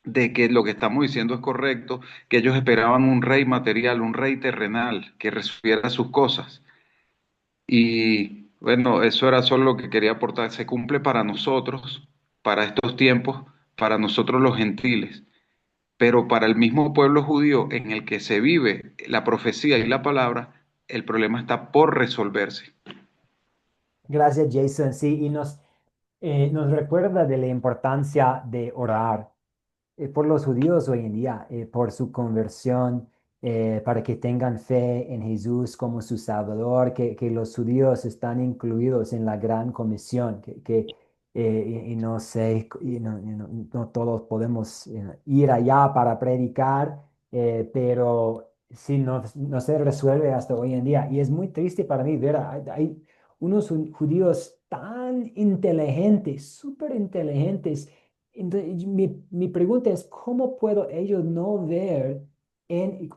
de que lo que estamos diciendo es correcto, que ellos esperaban un rey material, un rey terrenal, que resolviera sus cosas. Y bueno, eso era solo lo que quería aportar. Se cumple para nosotros, para estos tiempos, para nosotros los gentiles, pero para el mismo pueblo judío en el que se vive la profecía y la palabra, el problema está por resolverse. Gracias, Jason. Sí, y nos recuerda de la importancia de orar por los judíos hoy en día, por su conversión, para que tengan fe en Jesús como su Salvador, que los judíos están incluidos en la gran comisión, que y no sé, no todos podemos ir allá para predicar, pero sí, no se resuelve hasta hoy en día. Y es muy triste para mí ver, hay unos judíos tan inteligentes, súper inteligentes. Entonces, mi pregunta es, ¿cómo puedo ellos no ver?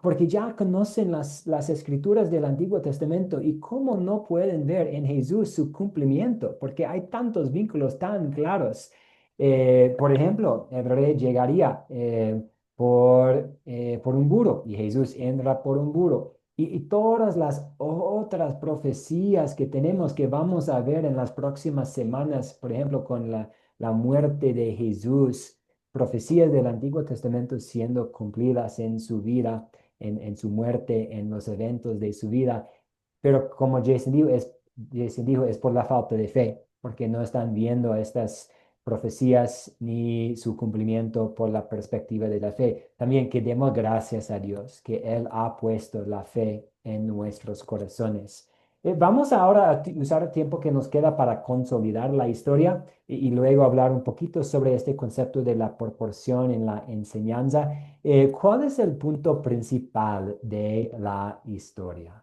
Porque ya conocen las escrituras del Antiguo Testamento y cómo no pueden ver en Jesús su cumplimiento, porque hay tantos vínculos tan claros. Por ejemplo, el rey llegaría por un burro y Jesús entra por un burro. Y todas las otras profecías que tenemos que vamos a ver en las próximas semanas, por ejemplo, con la muerte de Jesús, profecías del Antiguo Testamento siendo cumplidas en su vida, en su muerte, en los eventos de su vida. Pero como Jason dijo, es por la falta de fe, porque no están viendo estas profecías ni su cumplimiento por la perspectiva de la fe. También que demos gracias a Dios que Él ha puesto la fe en nuestros corazones. Vamos ahora a usar el tiempo que nos queda para consolidar la historia y luego hablar un poquito sobre este concepto de la proporción en la enseñanza. ¿Cuál es el punto principal de la historia?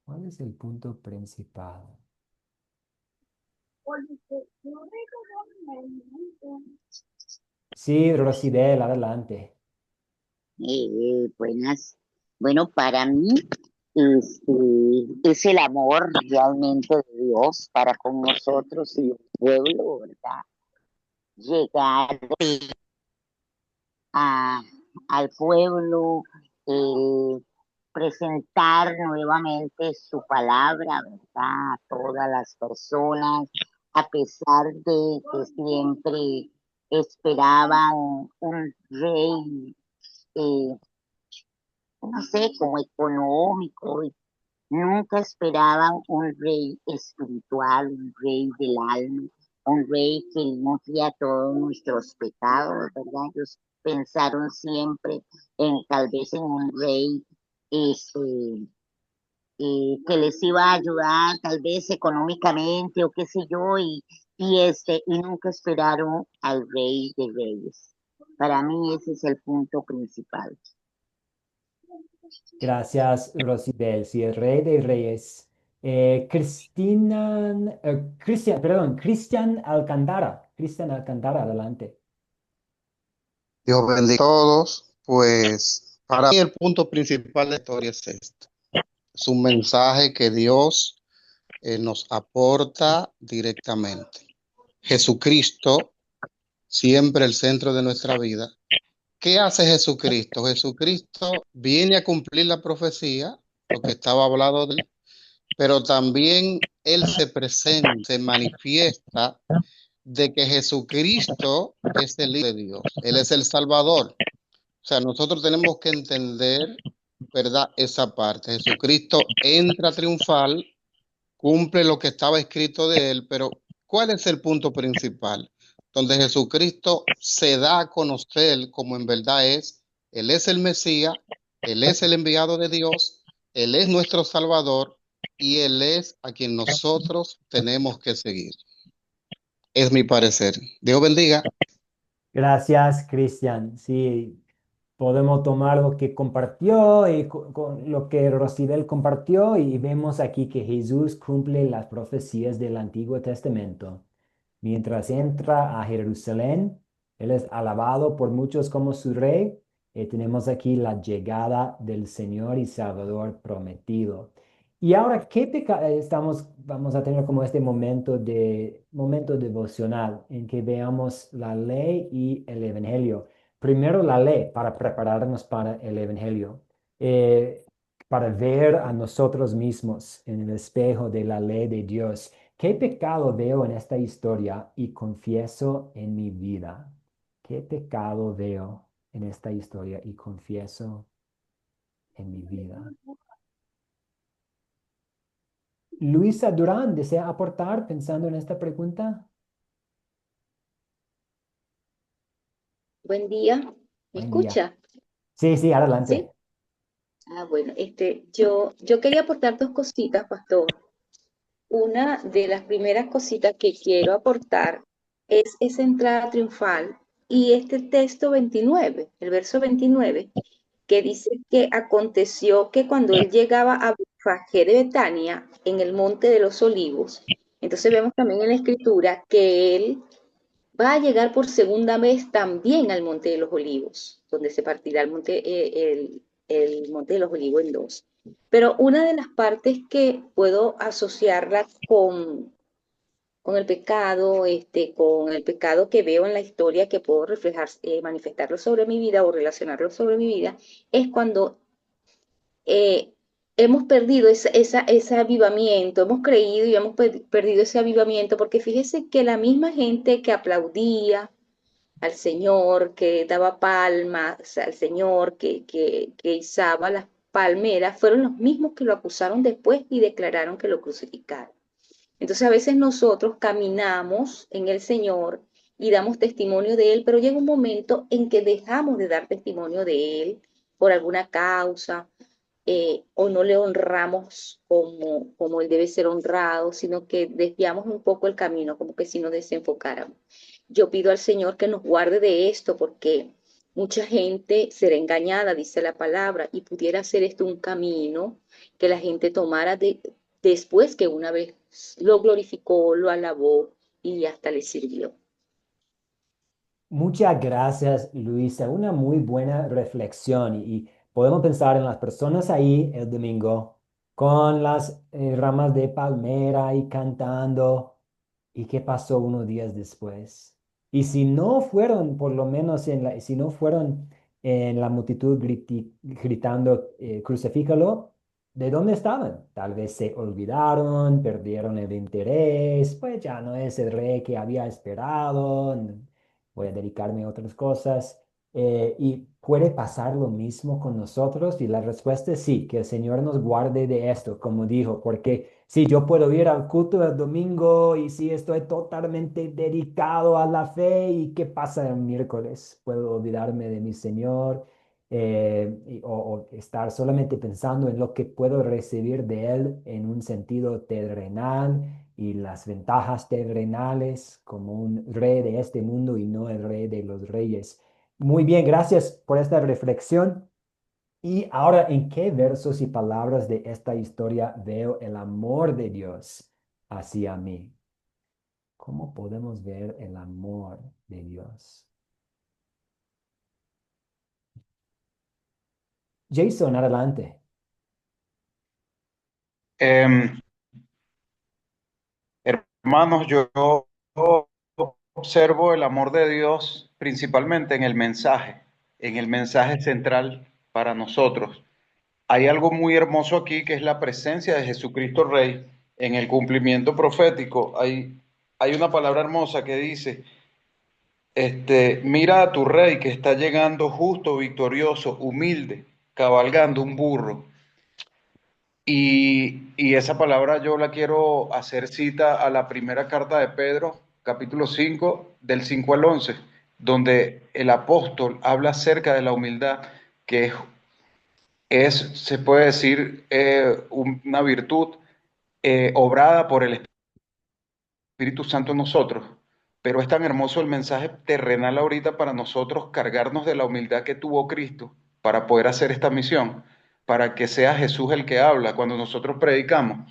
¿Cuál es el punto principal? Sí, Rosibel, adelante. Buenas. Bueno, para mí es el amor realmente de Dios para con nosotros y el pueblo, ¿verdad? Llegar a, al pueblo, presentar nuevamente su palabra, ¿verdad? A todas las personas, a pesar de que siempre esperaban un rey, eh, no sé, como económico, y nunca esperaban un rey espiritual, un rey del alma, un rey que limpia todos nuestros pecados, ¿verdad? Ellos pensaron siempre en tal vez en un rey este, que les iba a ayudar tal vez económicamente o qué sé yo, y nunca esperaron al rey de reyes. Para mí ese es el punto principal. Gracias, Rosibel. Sí, el rey de reyes. Cristian Alcantara. Cristian Alcantara, adelante. Dios bendiga a todos. Pues para mí el punto principal de la historia es esto. Es un mensaje que Dios nos aporta directamente. Jesucristo, siempre el centro de nuestra vida. ¿Qué hace Jesucristo? Jesucristo viene a cumplir la profecía, lo que estaba hablado de él, pero también Él se presenta, se manifiesta de que Jesucristo es el Hijo de Dios. Él es el Salvador. O sea, nosotros tenemos que entender, ¿verdad? Esa parte. Jesucristo entra triunfal, cumple lo que estaba escrito de él, pero ¿cuál es el punto principal? Donde Jesucristo se da a conocer como en verdad es. Él es el Mesías, Él es el enviado de Dios, Él es nuestro Salvador y Él es a quien nosotros tenemos que seguir. Es mi parecer. Dios bendiga. Gracias, Cristian. Sí, podemos tomar lo que compartió y con lo que Rosibel compartió y vemos aquí que Jesús cumple las profecías del Antiguo Testamento. Mientras entra a Jerusalén, Él es alabado por muchos como su rey. Tenemos aquí la llegada del Señor y Salvador prometido. Y ahora, vamos a tener como este momento devocional en que veamos la ley y el evangelio. Primero la ley para prepararnos para el evangelio, eh, para ver a nosotros mismos en el espejo de la ley de Dios. ¿Qué pecado veo en esta historia y confieso en mi vida? ¿Qué pecado veo en esta historia y confieso en mi vida? Luisa Durán, ¿desea aportar pensando en esta pregunta? Buen día. ¿Me Buen día. escucha? Sí, ¿Sí? adelante. Bueno, yo quería aportar dos cositas, pastor. Una de las primeras cositas que quiero aportar es esa entrada triunfal y este texto 29, el verso 29, que dice que aconteció que cuando él llegaba a Betfagé de Betania, en el monte de los olivos, entonces vemos también en la escritura que él va a llegar por segunda vez también al monte de los olivos, donde se partirá el monte de los olivos en dos. Pero una de las partes que puedo asociarla con el pecado, con el pecado que veo en la historia, que puedo reflejar, manifestarlo sobre mi vida o relacionarlo sobre mi vida, es cuando eh, hemos perdido ese avivamiento, hemos creído y hemos perdido ese avivamiento, porque fíjese que la misma gente que aplaudía al Señor, que daba palmas al Señor, que izaba las palmeras, fueron los mismos que lo acusaron después y declararon que lo crucificaron. Entonces a veces nosotros caminamos en el Señor y damos testimonio de Él, pero llega un momento en que dejamos de dar testimonio de Él por alguna causa, o no le honramos como Él debe ser honrado, sino que desviamos un poco el camino, como que si nos desenfocáramos. Yo pido al Señor que nos guarde de esto, porque mucha gente será engañada, dice la palabra, y pudiera ser esto un camino que la gente tomara después que una vez lo glorificó, lo alabó y hasta le sirvió. Muchas gracias, Luisa. Una muy buena reflexión y podemos pensar en las personas ahí el domingo con las ramas de palmera y cantando. ¿Y qué pasó unos días después? Y si no fueron, por lo menos si no fueron en la multitud gritando, crucifícalo, ¿de dónde estaban? Tal vez se olvidaron, perdieron el interés, pues ya no es el rey que había esperado, voy a dedicarme a otras cosas. Y puede pasar lo mismo con nosotros y la respuesta es sí, que el Señor nos guarde de esto, como dijo, porque sí, yo puedo ir al culto el domingo y sí, estoy totalmente dedicado a la fe y ¿qué pasa el miércoles? Puedo olvidarme de mi Señor, o estar solamente pensando en lo que puedo recibir de Él en un sentido terrenal y las ventajas terrenales como un rey de este mundo y no el rey de los reyes. Muy bien, gracias por esta reflexión. Y ahora, ¿en qué versos y palabras de esta historia veo el amor de Dios hacia mí? ¿Cómo podemos ver el amor de Dios? Jason, adelante. Em, Hermanos, yo observo el amor de Dios principalmente en el mensaje central para nosotros. Hay algo muy hermoso aquí que es la presencia de Jesucristo Rey en el cumplimiento profético. Hay una palabra hermosa que dice, mira a tu rey que está llegando justo, victorioso, humilde, cabalgando un burro. Y esa palabra yo la quiero hacer cita a la primera carta de Pedro, capítulo 5 del 5 al 11, donde el apóstol habla acerca de la humildad, que se puede decir, una virtud obrada por el Espíritu Santo en nosotros. Pero es tan hermoso el mensaje terrenal ahorita para nosotros cargarnos de la humildad que tuvo Cristo para poder hacer esta misión, para que sea Jesús el que habla cuando nosotros predicamos.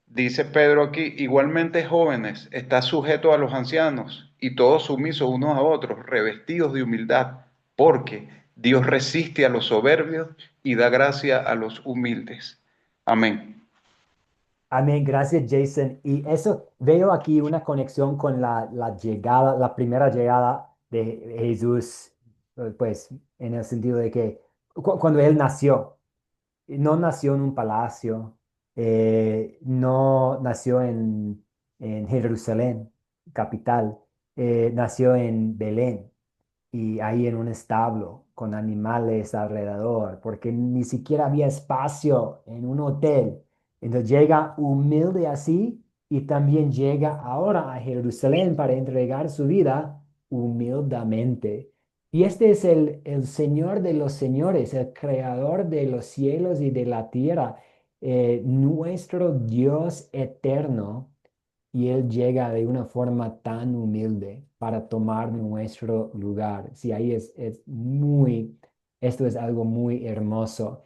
Dice Pedro aquí, igualmente jóvenes, está sujeto a los ancianos y todos sumisos unos a otros, revestidos de humildad, porque Dios resiste a los soberbios y da gracia a los humildes. Amén. Amén, gracias Jason. Y eso, veo aquí una conexión con la llegada, la primera llegada de Jesús, pues en el sentido de que cuando Él nació. No nació en un palacio, no nació en Jerusalén, capital, nació en Belén y ahí en un establo con animales alrededor, porque ni siquiera había espacio en un hotel. Entonces llega humilde así y también llega ahora a Jerusalén para entregar su vida humildemente. Y este es el Señor de los señores, el creador de los cielos y de la tierra, nuestro Dios eterno. Y Él llega de una forma tan humilde para tomar nuestro lugar. Sí, ahí esto es algo muy hermoso.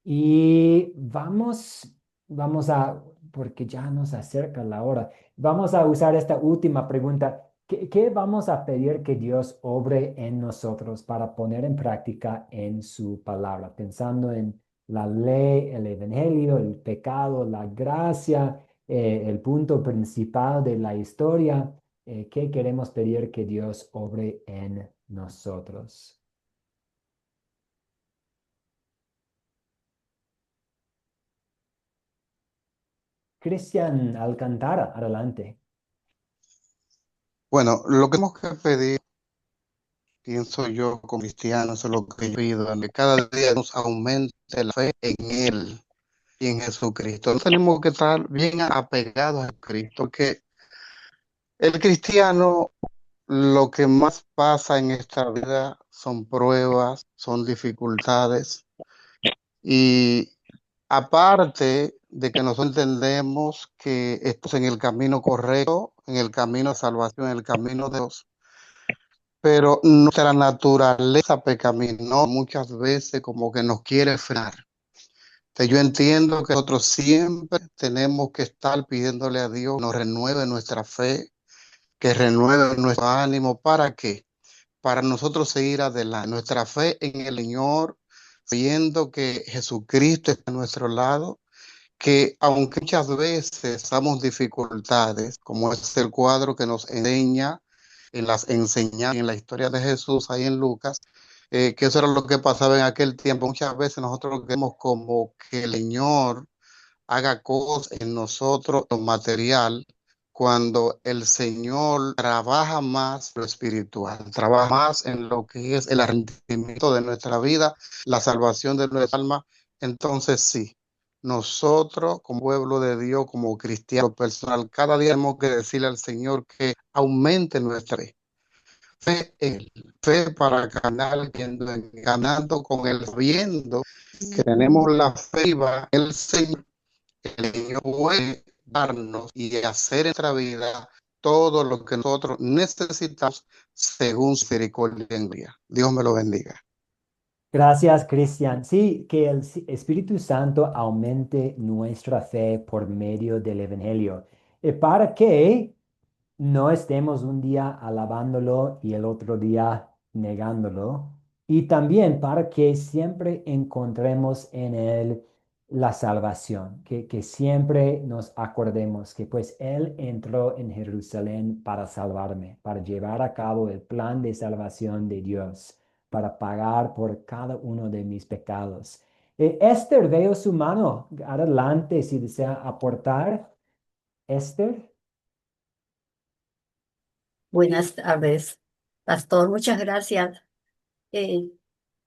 Y porque ya nos acerca la hora, vamos a usar esta última pregunta. ¿Qué vamos a pedir que Dios obre en nosotros para poner en práctica en su palabra? Pensando en la ley, el evangelio, el pecado, la gracia, el punto principal de la historia, ¿qué queremos pedir que Dios obre en nosotros? Cristian Alcantara, adelante. Bueno, lo que tenemos que pedir, pienso yo como cristiano, eso es lo que yo pido, que cada día nos aumente la fe en Él y en Jesucristo. No tenemos que estar bien apegados a Cristo, porque el cristiano lo que más pasa en esta vida son pruebas, son dificultades y aparte de que nosotros entendemos que estamos en el camino correcto, en el camino de salvación, en el camino de Dios, pero nuestra naturaleza pecaminosa muchas veces como que nos quiere frenar. Entonces yo entiendo que nosotros siempre tenemos que estar pidiéndole a Dios que nos renueve nuestra fe, que renueve nuestro ánimo. ¿Para qué? Para nosotros seguir adelante. Nuestra fe en el Señor, viendo que Jesucristo está a nuestro lado, que aunque muchas veces pasamos dificultades, como es el cuadro que nos enseña en las enseñanzas, en la historia de Jesús, ahí en Lucas, que eso era lo que pasaba en aquel tiempo. Muchas veces nosotros vemos como que el Señor haga cosas en nosotros, lo material, cuando el Señor trabaja más lo espiritual, trabaja más en lo que es el arrepentimiento de nuestra vida, la salvación de nuestra alma. Entonces sí, nosotros como pueblo de Dios, como cristiano personal, cada día tenemos que decirle al Señor que aumente nuestra fe en Él, fe para ganar, ganando con Él, viendo que tenemos la fe viva en el Señor. El Señor puede darnos y hacer en nuestra vida todo lo que nosotros necesitamos según su misericordia en día. Dios me lo bendiga. Gracias, Cristian. Sí, que el Espíritu Santo aumente nuestra fe por medio del Evangelio. Para que no estemos un día alabándolo y el otro día negándolo. Y también para que siempre encontremos en Él la salvación, que siempre nos acordemos que pues Él entró en Jerusalén para salvarme, para llevar a cabo el plan de salvación de Dios, para pagar por cada uno de mis pecados. Esther, veo su mano. Adelante si desea aportar. Esther. Buenas tardes, Pastor. Muchas gracias. Eh,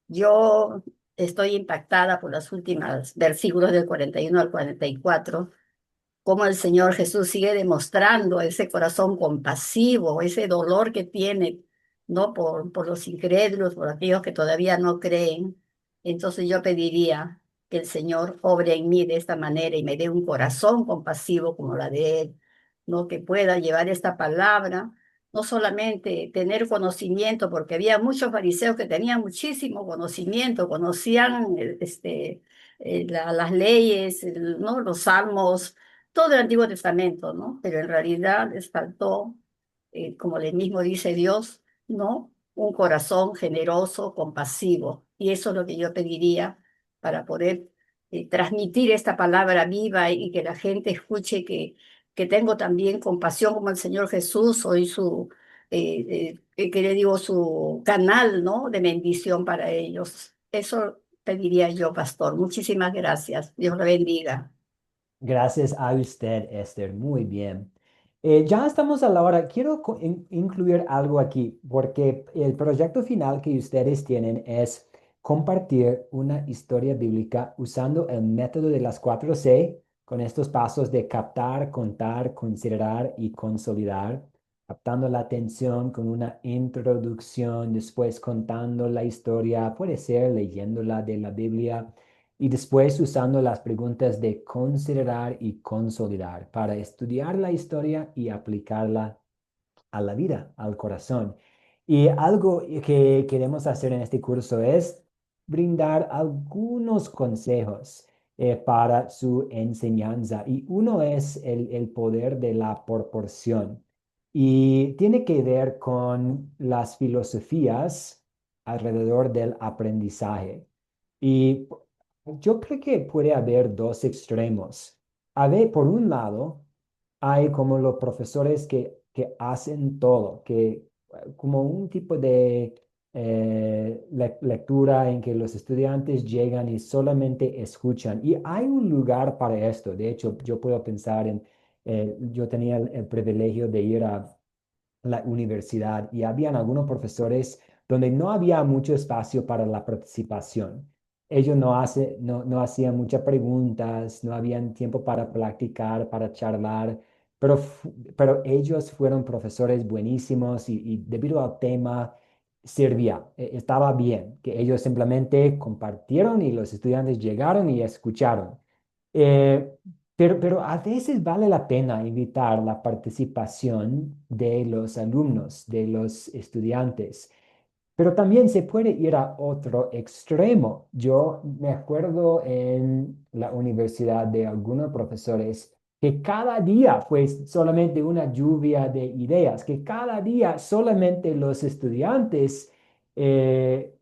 yo estoy impactada por los últimos versículos del 41 al 44, cómo el Señor Jesús sigue demostrando ese corazón compasivo, ese dolor que tiene, ¿no? Por los incrédulos, por aquellos que todavía no creen. Entonces yo pediría que el Señor obre en mí de esta manera y me dé un corazón compasivo como la de Él, ¿no? Que pueda llevar esta palabra, no solamente tener conocimiento, porque había muchos fariseos que tenían muchísimo conocimiento, conocían las leyes, ¿no? Los salmos, todo el Antiguo Testamento, ¿no? Pero en realidad les faltó, como le mismo dice Dios, ¿no? Un corazón generoso, compasivo. Y eso es lo que yo pediría para poder transmitir esta palabra viva y que la gente escuche que tengo también compasión como el Señor Jesús, soy que le digo, su canal, ¿no? De bendición para ellos. Eso pediría yo, pastor. Muchísimas gracias. Dios lo bendiga. Gracias a usted, Esther. Muy bien. Ya estamos a la hora. Quiero incluir algo aquí, porque el proyecto final que ustedes tienen es compartir una historia bíblica usando el método de las 4C, con estos pasos de captar, contar, considerar y consolidar. captando la atención con una introducción, después contando la historia, puede ser leyéndola de la Biblia y después usando las preguntas de considerar y consolidar para estudiar la historia y aplicarla a la vida, al corazón. Y algo que queremos hacer en este curso es brindar algunos consejos para su enseñanza. Y uno es el poder de la proporción. Y tiene que ver con las filosofías alrededor del aprendizaje. Y yo creo que puede haber dos extremos. A ver, por un lado, hay como los profesores que hacen todo, como un tipo de lectura en que los estudiantes llegan y solamente escuchan. Y hay un lugar para esto. De hecho, yo puedo pensar yo tenía el privilegio de ir a la universidad y habían algunos profesores donde no había mucho espacio para la participación. Ellos no hacían muchas preguntas, no habían tiempo para practicar, para charlar, pero ellos fueron profesores buenísimos y debido al tema servía, estaba bien, que ellos simplemente compartieron y los estudiantes llegaron y escucharon. Eh, pero a veces vale la pena invitar la participación de los alumnos, de los estudiantes. Pero también se puede ir a otro extremo. Yo me acuerdo en la universidad de algunos profesores que cada día fue solamente una lluvia de ideas, que cada día solamente los estudiantes eh,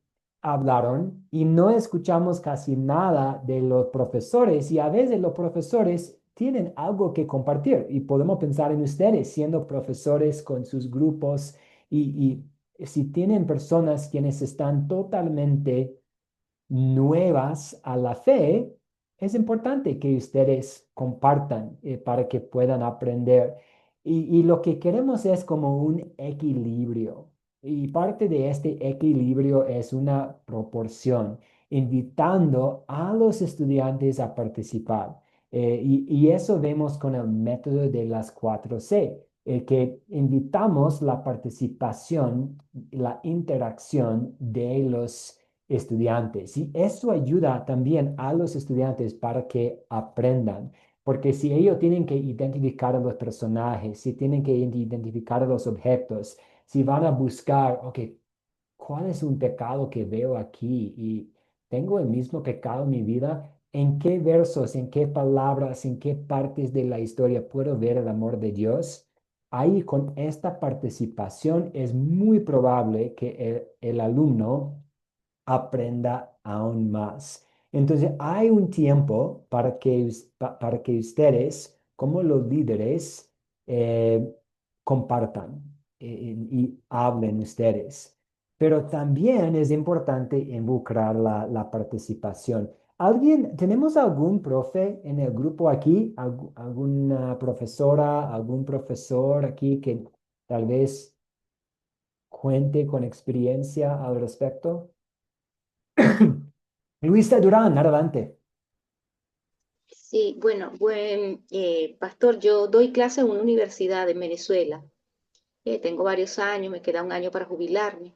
hablaron y no escuchamos casi nada de los profesores y a veces los profesores tienen algo que compartir y podemos pensar en ustedes siendo profesores con sus grupos y si tienen personas quienes están totalmente nuevas a la fe, es importante que ustedes compartan para que puedan aprender. Y lo que queremos es como un equilibrio. Y parte de este equilibrio es una proporción, invitando a los estudiantes a participar. Y eso vemos con el método de las 4C, que invitamos la participación, la interacción de los estudiantes. Y eso ayuda también a los estudiantes para que aprendan, porque si ellos tienen que identificar a los personajes, si tienen que identificar a los objetos, si van a buscar, ok, ¿cuál es un pecado que veo aquí? Y tengo el mismo pecado en mi vida. ¿En qué versos, en qué palabras, en qué partes de la historia puedo ver el amor de Dios? Ahí con esta participación es muy probable que el alumno aprenda aún más. Entonces, hay un tiempo para que ustedes, como los líderes, eh, compartan y hablen ustedes. Pero también es importante involucrar la participación. ¿Tenemos algún profe en el grupo aquí? ¿Alguna profesora, algún profesor aquí que tal vez cuente con experiencia al respecto? Luisa Durán, adelante. Sí, bueno, pastor, yo doy clase en una universidad en Venezuela. Tengo varios años, me queda un año para jubilarme.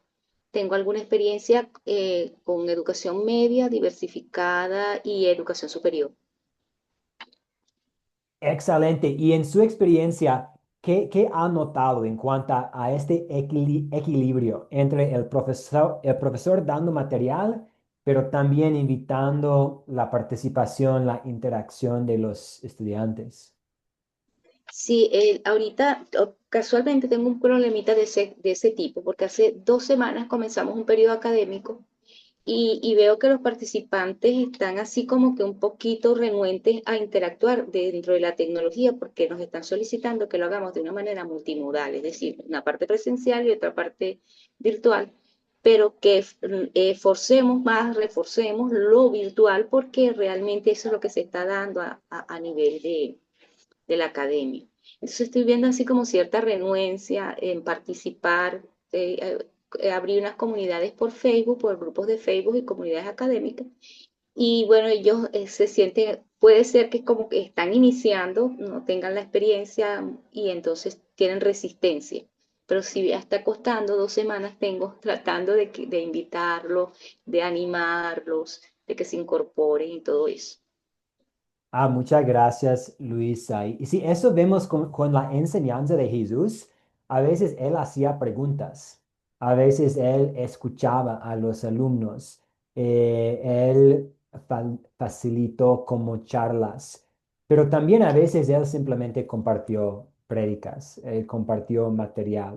Tengo alguna experiencia con educación media, diversificada y educación superior. Excelente. Y en su experiencia, ¿qué ha notado en cuanto a este equilibrio entre el profesor dando material, pero también invitando la participación, la interacción de los estudiantes? Sí, ahorita casualmente tengo un problemita de ese tipo, porque hace 2 semanas comenzamos un periodo académico y veo que los participantes están así como que un poquito renuentes a interactuar dentro de la tecnología porque nos están solicitando que lo hagamos de una manera multimodal, es decir, una parte presencial y otra parte virtual, pero que reforcemos lo virtual porque realmente eso es lo que se está dando a nivel de la academia. Entonces estoy viendo así como cierta renuencia en participar. Abrí unas comunidades por Facebook, por grupos de Facebook y comunidades académicas. Y bueno, ellos se sienten, puede ser que como que están iniciando, no tengan la experiencia y entonces tienen resistencia. pero si ya está costando 2 semanas, tengo tratando de invitarlos, de animarlos, de que se incorporen y todo eso. Muchas gracias, Luisa. Y sí, eso vemos con la enseñanza de Jesús. A veces él hacía preguntas, a veces él escuchaba a los alumnos, él facilitó como charlas, pero también a veces él simplemente compartió prédicas, compartió material.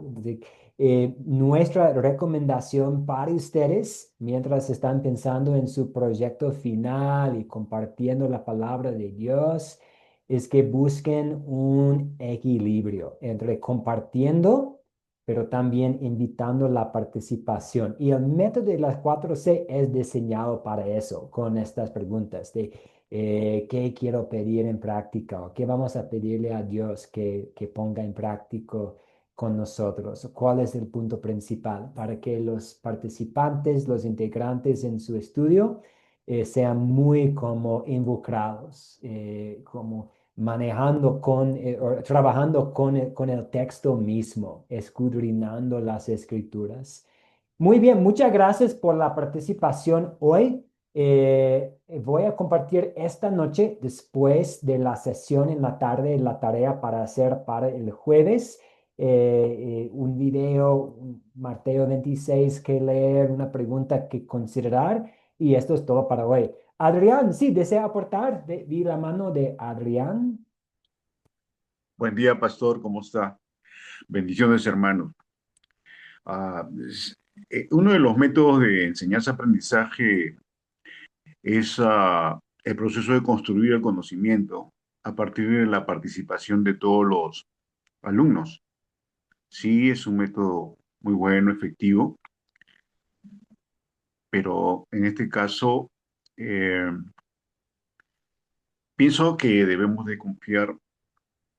Nuestra recomendación para ustedes, mientras están pensando en su proyecto final y compartiendo la palabra de Dios, es que busquen un equilibrio entre compartiendo, pero también invitando la participación. Y el método de las 4C es diseñado para eso, con estas preguntas de qué quiero pedir en práctica o qué vamos a pedirle a Dios que ponga en práctica con nosotros. ¿Cuál es el punto principal? Para que los participantes, los integrantes en su estudio sean muy como involucrados, como manejando o trabajando con el texto mismo, escudriñando las escrituras. Muy bien, muchas gracias por la participación hoy. Voy a compartir esta noche, después de la sesión en la tarde, la tarea para hacer para el jueves. Un video, un Mateo 26 que leer, una pregunta que considerar, y esto es todo para hoy. Adrián, sí, desea aportar. Vi la mano de Adrián. Buen día, pastor, ¿cómo está? Bendiciones, hermano. Uno de los métodos de enseñanza-aprendizaje es el proceso de construir el conocimiento a partir de la participación de todos los alumnos. Sí, es un método muy bueno, efectivo, pero en este caso pienso que debemos de confiar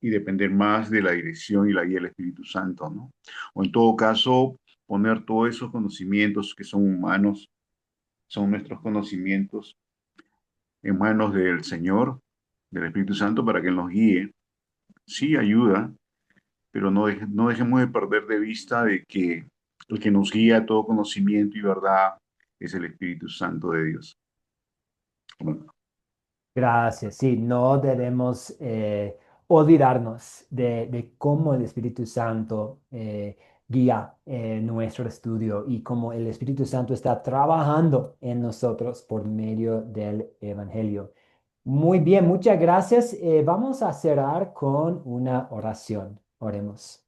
y depender más de la dirección y la guía del Espíritu Santo, ¿no? O en todo caso, poner todos esos conocimientos que son humanos, son nuestros conocimientos, en manos del Señor, del Espíritu Santo, para que nos guíe. Sí, ayuda, pero no dejemos de perder de vista de que el que nos guía a todo conocimiento y verdad es el Espíritu Santo de Dios. Bueno. Gracias. Sí, no debemos olvidarnos de cómo el Espíritu Santo guía nuestro estudio y cómo el Espíritu Santo está trabajando en nosotros por medio del Evangelio. Muy bien, muchas gracias. Vamos a cerrar con una oración. Oremos.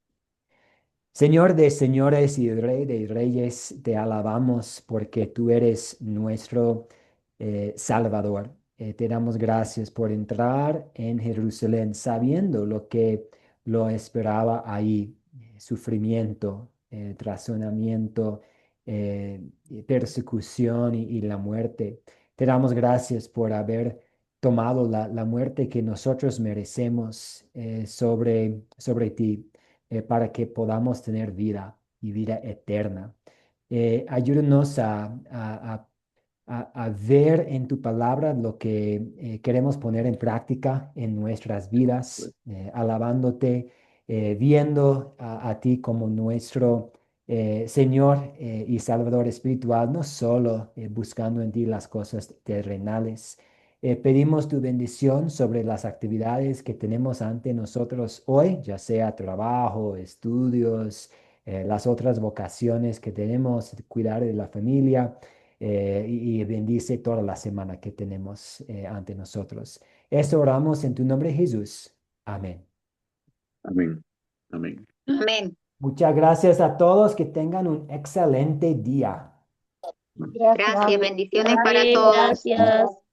Señor de señores y Rey de reyes, te alabamos porque tú eres nuestro Salvador. Te damos gracias por entrar en Jerusalén sabiendo lo que lo esperaba ahí, sufrimiento, razonamiento, persecución y la muerte. Te damos gracias por haber tomado la muerte que nosotros merecemos sobre ti, para que podamos tener vida y vida eterna. Ayúdanos a ver en tu palabra lo que queremos poner en práctica en nuestras vidas, alabándote, viendo a ti como nuestro Señor y Salvador espiritual, no solo buscando en ti las cosas terrenales. Pedimos tu bendición sobre las actividades que tenemos ante nosotros hoy, ya sea trabajo, estudios, las otras vocaciones que tenemos, cuidar de la familia, y bendice toda la semana que tenemos ante nosotros. Esto oramos en tu nombre, Jesús. Amén. Amén. Amén. Amén. Muchas gracias a todos. Que tengan un excelente día. Gracias, bendiciones para todos.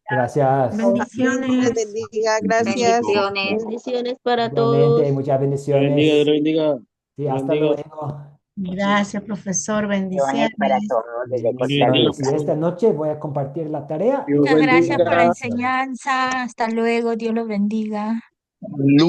Gracias. Bendiciones. Bendiga, gracias. Bendiciones. Bendiciones para Igualmente, todos. muchas bendiciones. Dios bendiga. Sí, hasta luego. Gracias, profesor. Bendiciones para todos desde Costa Bendiciones. Rica. Y esta noche voy a compartir la tarea. Muchas gracias por la enseñanza. Hasta luego. Dios los bendiga.